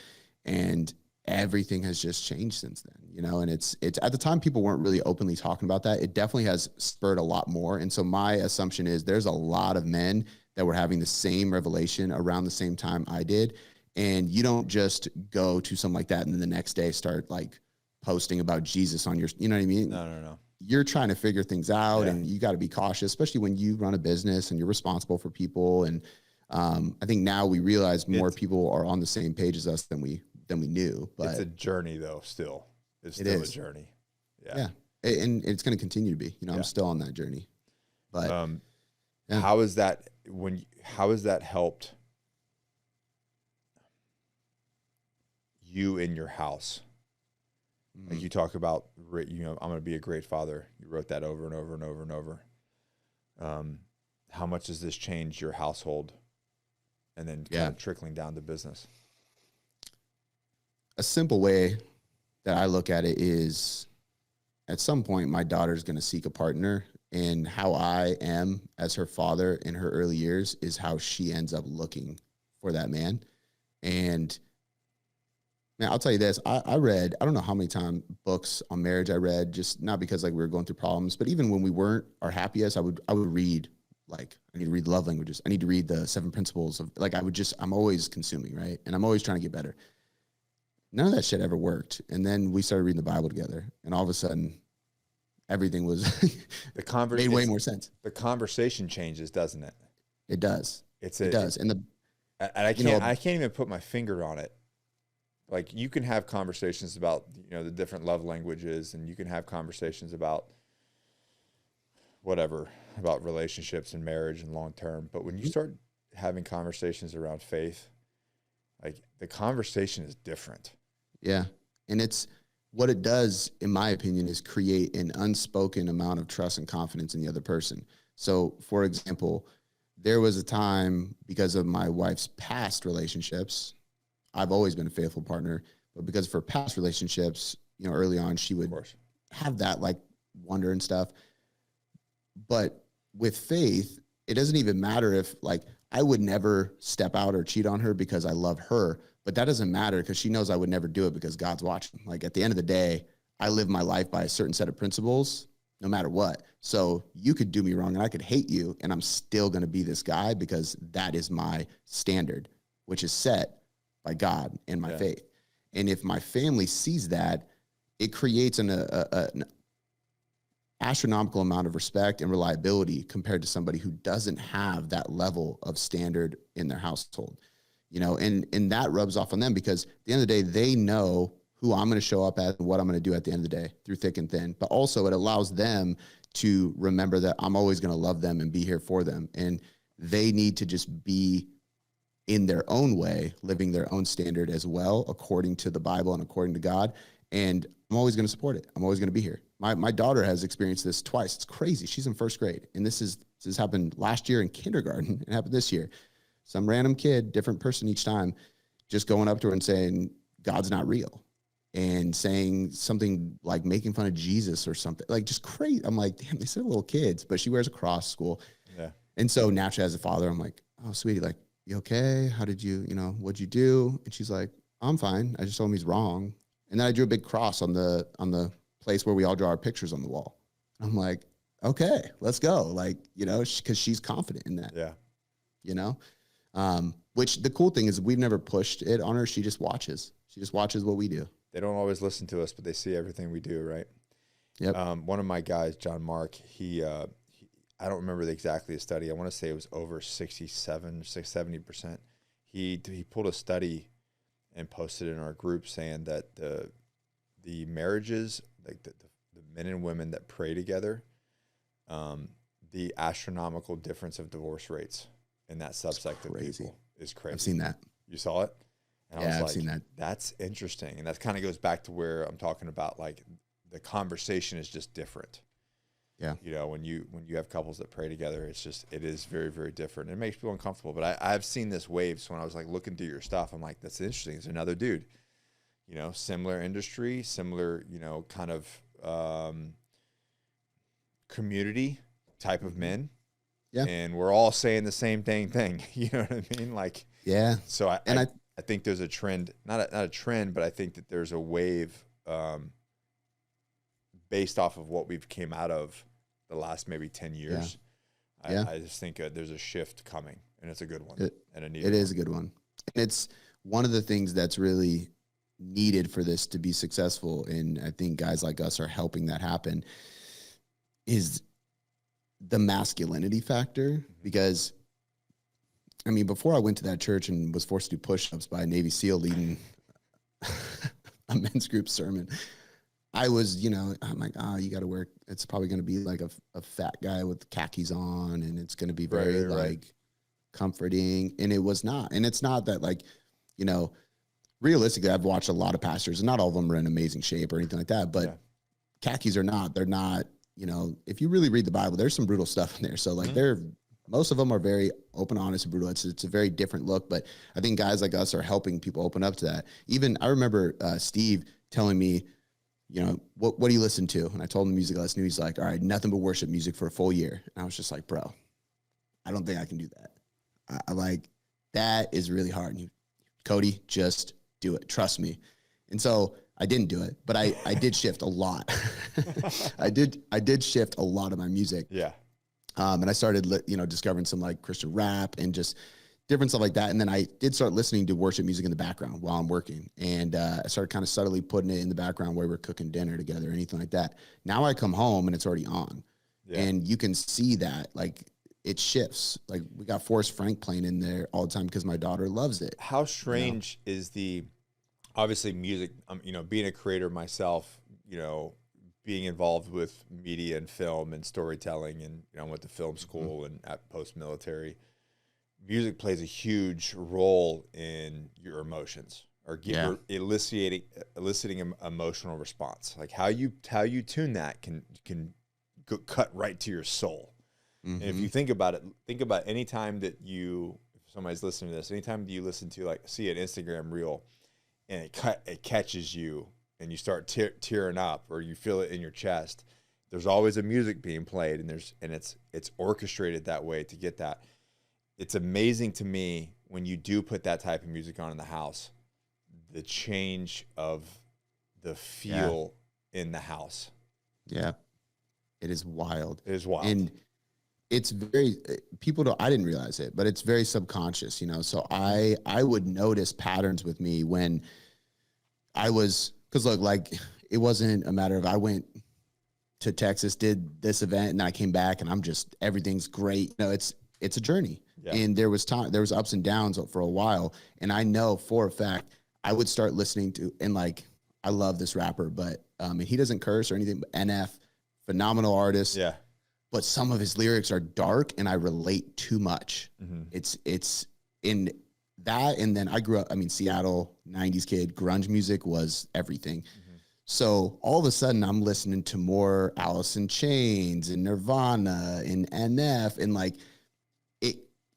and everything has just changed since then, you know. And it's at the time, people weren't really openly talking about that. It definitely has spurred a lot more. And so my assumption is there's a lot of men that were having the same revelation around the same time I did. And you don't just go to something like that and then the next day start like posting about Jesus on your, you know what I mean? No. You're trying to figure things out, and you got to be cautious, especially when you run a business and you're responsible for people. And I think now we realize more people are on the same page as us than we knew. But it's a journey, though. It's still a journey. Yeah, and it's going to continue to be. You know, I'm still on that journey. But how has that helped you in your house? Like, you talk about, you know, I'm going to be a great father. You wrote that over and over and over and over. How much has this changed your household, and then kind of trickling down to business? A simple way that I look at it is, at some point, my daughter's going to seek a partner, and how I am as her father in her early years is how she ends up looking for that man. And man, I'll tell you this. I read, I don't know how many books on marriage I read, just not because like we were going through problems, but even when we weren't our happiest, I would read, like, I need to read love languages. I need to read the 7 principles of, like, I'm always consuming, right? And I'm always trying to get better. None of that shit ever worked. And then we started reading the Bible together, and all of a sudden everything was made way more sense. The conversation changes, doesn't it? It does. It does. And I can't even put my finger on it. Like, you can have conversations about, you know, the different love languages, and you can have conversations about whatever, about relationships and marriage and long term. But when you start having conversations around faith, like, the conversation is different. Yeah. And it's what it does, in my opinion, is create an unspoken amount of trust and confidence in the other person. So, for example, there was a time, because of my wife's past relationships, I've always been a faithful partner, but because of her past relationships, you know, early on, she would have that like wonder and stuff. But with faith, it doesn't even matter if, like, I would never step out or cheat on her because I love her, but that doesn't matter because she knows I would never do it because God's watching. Like, at the end of the day, I live my life by a certain set of principles, no matter what. So you could do me wrong and I could hate you, and I'm still going to be this guy because that is my standard, which is set by God and my faith. And if my family sees that, it creates an astronomical amount of respect and reliability compared to somebody who doesn't have that level of standard in their household, you know, and that rubs off on them because at the end of the day, they know who I'm going to show up as and what I'm going to do at the end of the day through thick and thin. But also it allows them to remember that I'm always going to love them and be here for them. And they need to just be in their own way, living their own standard as well, according to the Bible and according to God. And I'm always going to support it. I'm always going to be here. My daughter has experienced this twice. It's crazy. She's in first grade. And this happened last year in kindergarten. It happened this year. Some random kid, different person each time, just going up to her and saying, God's not real. And saying something like making fun of Jesus or something, like just crazy. I'm like, damn, these are little kids, but she wears a cross to school. Yeah. And so naturally as a father, I'm like, oh, sweetie, like, you okay? How did you, what'd you do? And she's like, I'm fine. I just told him he's wrong. And then I drew a big cross on the place where we all draw our pictures on the wall. I'm like, okay, let's go. Like, because she's confident in that. Yeah. Which the cool thing is we've never pushed it on her. She just watches. She just watches what we do. They don't always listen to us, but they see everything we do, right? Yep. One of my guys, John Mark, he I don't remember exactly the study. I want to say it was over 70%. He pulled a study and posted it in our group saying that the marriages, like the men and women that pray together, the astronomical difference of divorce rates in that subsect of people is crazy. I've seen that. You saw it? And I've seen that. That's interesting. And that kind of goes back to where I'm talking about, like, the conversation is just different. Yeah. You know, when you have couples that pray together, it is very, very different. It makes people uncomfortable. But I've seen this wave. So when I was like looking through your stuff, I'm like, that's interesting. It's another dude, you know, similar industry, similar, you know, kind of community type of men. Yeah. And we're all saying the same thing. You know what I mean? Like, yeah. So I think there's a trend, not a trend, but I think that there's a wave based off of what we've came out of the last maybe 10 years. Yeah. I just think there's a shift coming, and it's a good one. It is a good one. And it's one of the things that's really needed for this to be successful, and I think guys like us are helping that happen, is the masculinity factor. Because, I mean, before I went to that church and was forced to do push-ups by a Navy SEAL leading a men's group sermon, I was, you know, I'm like, you got to wear, it's probably going to be like a fat guy with khakis on, and it's going to be very like comforting. And it was not. And it's not that, like, you know, realistically, I've watched a lot of pastors, and not all of them are in amazing shape or anything like that, but khakis are not, they're not, you know, if you really read the Bible, there's some brutal stuff in there. So like most of them are very open, honest, and brutal. It's a very different look, but I think guys like us are helping people open up to that. Even I remember Steve telling me, you know, what do you listen to? And I told him the music I listen to. He's like, all right, nothing but worship music for a full year. And I was just like, bro, I don't think I can do that. I like, that is really hard. And Cody, just do it. Trust me. And so I didn't do it, but I did shift a lot. I did shift a lot of my music. Yeah. And I started, you know, discovering some like Christian rap and just different stuff like that. And then I did start listening to worship music in the background while I'm working. And I started kind of subtly putting it in the background while we're cooking dinner together or anything like that. Now I come home and it's already on. Yeah. And you can see that, like, it shifts. Like, we got Forrest Frank playing in there all the time because my daughter loves it. How strange is obviously music, you know, being a creator myself, you know, being involved with media and film and storytelling, and, you know, I went to film school and at post-military. Music plays a huge role in your emotions, or eliciting an emotional response. Like how you tune that can cut right to your soul. And if you think about it, think about any time that if somebody's listening to this, anytime you listen to, like, see an Instagram reel and it catches you and you start tearing up, or you feel it in your chest, there's always a music being played, and it's orchestrated that way to get that. It's amazing to me when you do put that type of music on in the house, the change of the feel in the house. Yeah. It is wild. It is wild. And it's very, I didn't realize it, but it's very subconscious, you know? So I would notice patterns with me when cause look, like, it wasn't a matter of, I went to Texas, did this event, and I came back and everything's great. You know, it's a journey. Yeah. And there was ups and downs for a while. And I know for a fact I would start listening to, and like, I love this rapper, but and he doesn't curse or anything, but NF, phenomenal artist. Yeah. But some of his lyrics are dark and I relate too much. It's in that. And then I grew up, Seattle, 90s kid, grunge music was everything. So all of a sudden I'm listening to more Alice in Chains and Nirvana and NF, and like,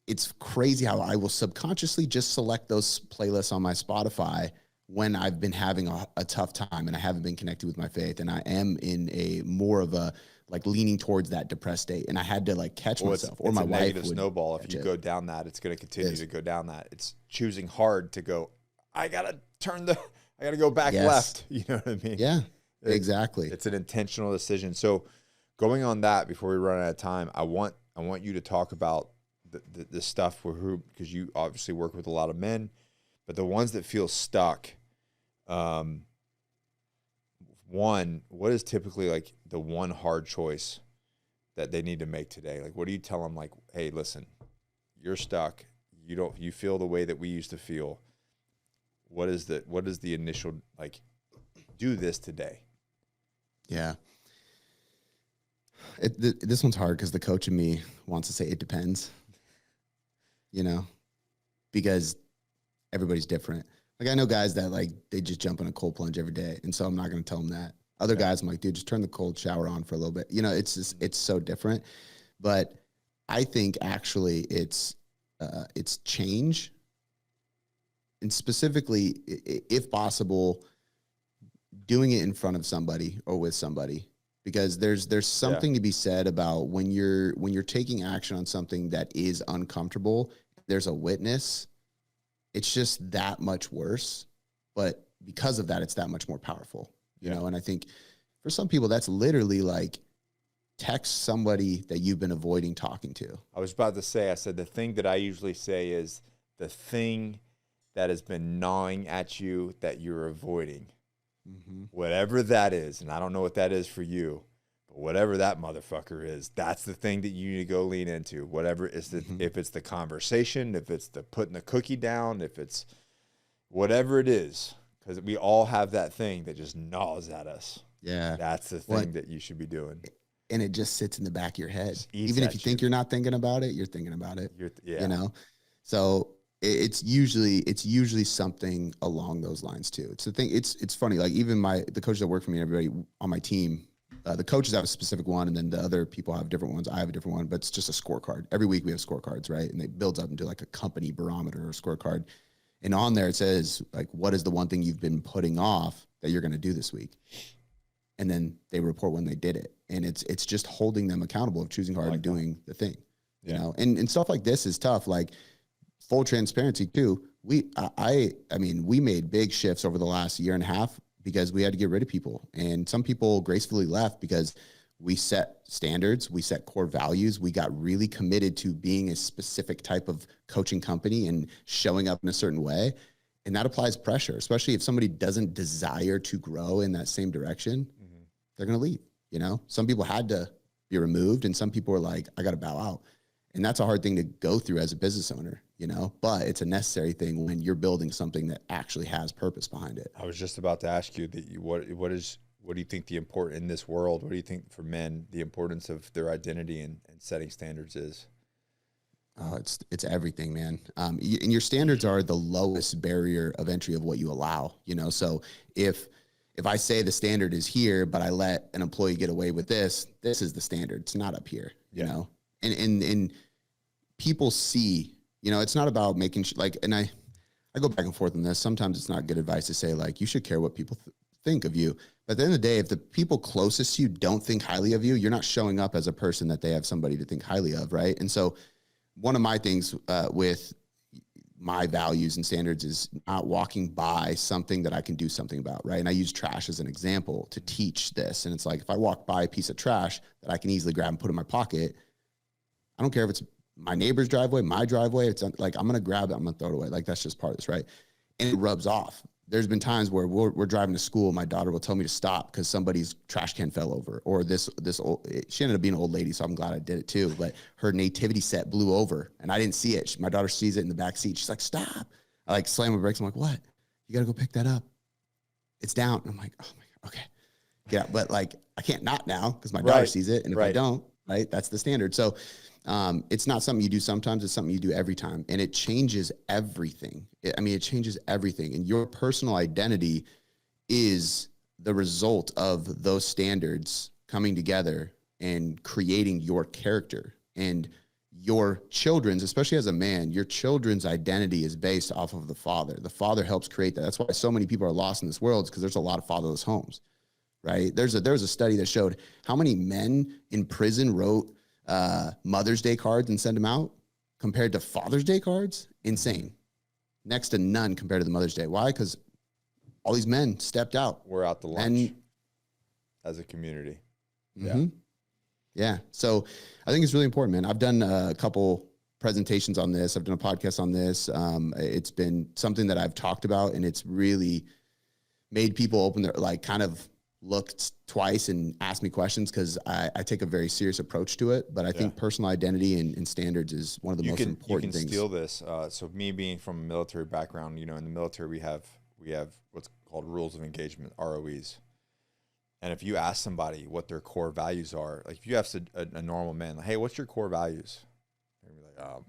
it's crazy how I will subconsciously just select those playlists on my Spotify when I've been having a tough time and I haven't been connected with my faith, and I am in a more of a, like, leaning towards that depressed state, and I had to, like, catch myself. Or my wife would. It's a negative snowball. If you go down that, it's going to continue to go down that. It's choosing hard to go, I got to go back left. You know what I mean? Yeah, exactly. It's an intentional decision. So going on that, before we run out of time, I want you to talk about the stuff because you obviously work with a lot of men, but the ones that feel stuck, what is typically, like, the one hard choice that they need to make today? Like, what do you tell them? Like, hey, listen, you're stuck. You feel the way that we used to feel. What is the initial, like, do this today? Yeah. This one's hard because the coach in me wants to say it depends, you know, because everybody's different. Like, I know guys that, like, they just jump in a cold plunge every day. And so I'm not going to tell them that. Other guys, I'm like, dude, just turn the cold shower on for a little bit. You know, it's just, it's so different. But I think actually it's change, and specifically, if possible, doing it in front of somebody or with somebody, because there's something to be said about when you're taking action on something that is uncomfortable, there's a witness, it's just that much worse. But because of that, it's that much more powerful, you know? And I think for some people, that's literally like text somebody that you've been avoiding talking to. I was about to say, I said, the thing that I usually say is the thing that has been gnawing at you that you're avoiding. Whatever that is, and I don't know what that is for you, but whatever that motherfucker is, that's the thing that you need to go lean into. Whatever is the, if it's the conversation, if it's the putting the cookie down, if it's whatever it is, because we all have that thing that just gnaws at us. Yeah. That's the thing that you should be doing. And it just sits in the back of your head. Even if you think you're not thinking about it, you're thinking about it. You know? So it's usually something along those lines too. It's the thing. It's funny. Like even the coaches that work for me, everybody on my team, the coaches have a specific one, and then the other people have different ones. I have a different one, but it's just a scorecard. Every week we have scorecards, right? And it builds up into like a company barometer or scorecard. And on there it says like, what is the one thing you've been putting off that you're going to do this week? And then they report when they did it. And it's just holding them accountable of choosing hard and doing the thing, you know? And stuff like this is tough. Like full transparency too. I mean, we made big shifts over the last year and a half because we had to get rid of people. And some people gracefully left because we set standards, we set core values. We got really committed to being a specific type of coaching company and showing up in a certain way. And that applies pressure, especially if somebody doesn't desire to grow in that same direction, they're going to leave. You know, some people had to be removed and some people were like, I got to bow out. And that's a hard thing to go through as a business owner, you know, but it's a necessary thing when you're building something that actually has purpose behind it. I was just about to ask you that what do you think the important in this world? What do you think for men, the importance of their identity and setting standards is? Oh, it's everything, man. And your standards are the lowest barrier of entry of what you allow, you know? So if I say the standard is here, but I let an employee get away with this is the standard. It's not up here, you know? And people see, you know, it's not about making like, and I go back and forth on this. Sometimes it's not good advice to say like, you should care what people think of you. But at the end of the day, if the people closest to you don't think highly of you, you're not showing up as a person that they have somebody to think highly of. Right. And so one of my things with my values and standards is not walking by something that I can do something about, right? And I use trash as an example to teach this. And it's like, if I walk by a piece of trash that I can easily grab and put in my pocket, I don't care if it's my neighbor's driveway, my driveway, it's like, I'm going to grab it, I'm going to throw it away. Like, that's just part of this, right? And it rubs off. There's been times where we're driving to school, my daughter will tell me to stop because somebody's trash can fell over, or this old, she ended up being an old lady, so I'm glad I did it too, but her nativity set blew over and I didn't see it. My daughter sees it in the back seat. She's like, stop. I like slam my brakes. I'm like, what? You got to go pick that up. It's down. And I'm like, oh my God, okay. Yeah, but like, I can't not now because my daughter sees it. And if I don't, right, that's the standard. So it's not something you do sometimes, it's something you do every time. And it changes everything. It changes everything. And your personal identity is the result of those standards coming together and creating your character. And your children's, especially as a man, your children's identity is based off of the father. The father helps create that. That's why so many people are lost in this world, because there's a lot of fatherless homes, right? There's a study that showed how many men in prison wrote Mother's Day cards and send them out compared to Father's Day cards. Insane. Next to none compared to the Mother's Day. Why? Because all these men stepped out. We're out to lunch as a community. Yeah. So I think it's really important, man. I've done a couple presentations on this. I've done a podcast on this. It's been something that I've talked about, and it's really made people open their, like, kind of looked twice and asked me questions, because I take a very serious approach to it. But I think personal identity and standards is one of the most important things. You can steal this. So me being from a military background, you know, in the military we have what's called rules of engagement, ROEs. And if you ask somebody what their core values are, like if you ask a normal man, like, hey, what's your core values? They're gonna be like,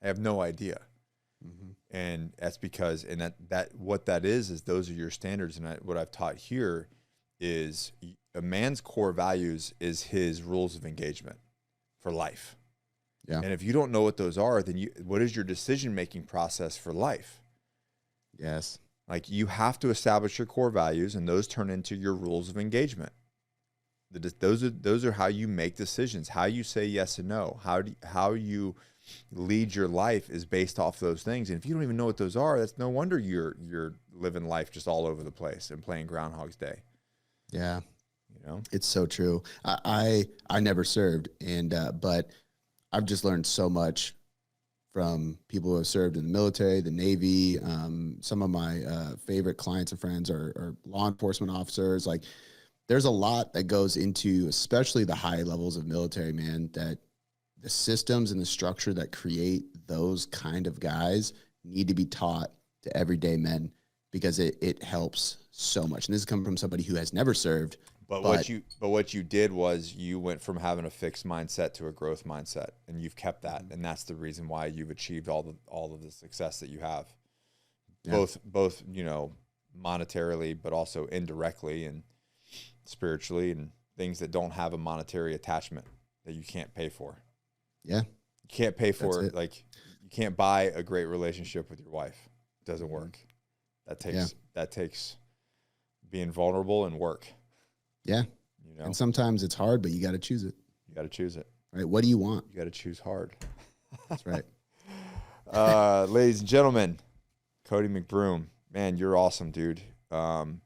I have no idea. And that's because, and that what that is those are your standards. And what I've taught here is a man's core values is his rules of engagement for life. Yeah. And if you don't know what those are, then what is your decision-making process for life? Yes. Like, you have to establish your core values, and those turn into your rules of engagement. Those are how you make decisions, how you say yes and no, how you lead your life is based off those things. And if you don't even know what those are, that's no wonder you're living life just all over the place and playing Groundhog's Day. Yeah. You know, it's so true. I never served, and but I've just learned so much from people who have served in the military, the Navy. Some of my favorite clients and friends are law enforcement officers. Like, there's a lot that goes into, especially the high levels of military, man, that the systems and the structure that create those kind of guys need to be taught to everyday men, because it helps so much. And this is coming from somebody who has never served. But what you did was you went from having a fixed mindset to a growth mindset, and you've kept that, and that's the reason why you've achieved all of the success that you have, both you know, monetarily, but also indirectly and spiritually, and things that don't have a monetary attachment that you can't pay for. Yeah, you can't pay for it. Like, you can't buy a great relationship with your wife. It doesn't work. That takes being vulnerable and work. Yeah. You know, and sometimes it's hard, but you got to choose it. You got to choose it. Right. What do you want? You got to choose hard. That's right. Ladies and gentlemen, Cody McBroom, man, you're awesome, dude. And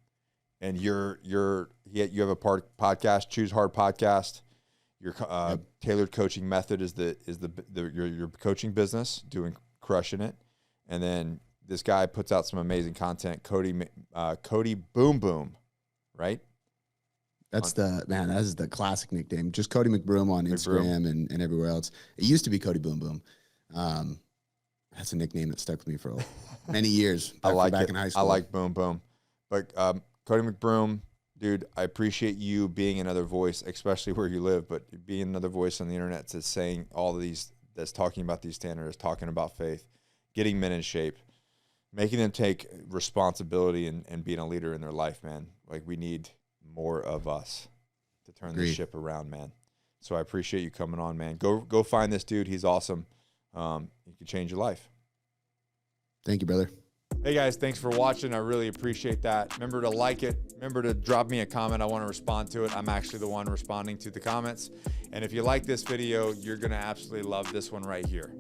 you have a podcast, Choose Hard podcast. Your tailored coaching method is your coaching business, crushing it. And then this guy puts out some amazing content, Cody Boom Boom, right? That's that is the classic nickname. Just Cody McBroom on Instagram and everywhere else. It used to be Cody Boom Boom. That's a nickname that stuck with me for many years. Back in high school. I like Boom Boom. But Cody McBroom, dude, I appreciate you being another voice, especially where you live, but being another voice on the internet that's saying all of these, that's talking about these standards, talking about faith, getting men in shape, making them take responsibility and being a leader in their life, man. Like, we need more of us to turn this ship around, man. So I appreciate you coming on, man. Go find this dude. He's awesome. He can change your life. Thank you, brother. Hey guys, thanks for watching. I really appreciate that. Remember to like it. Remember to drop me a comment. I want to respond to it. I'm actually the one responding to the comments. And if you like this video, you're going to absolutely love this one right here.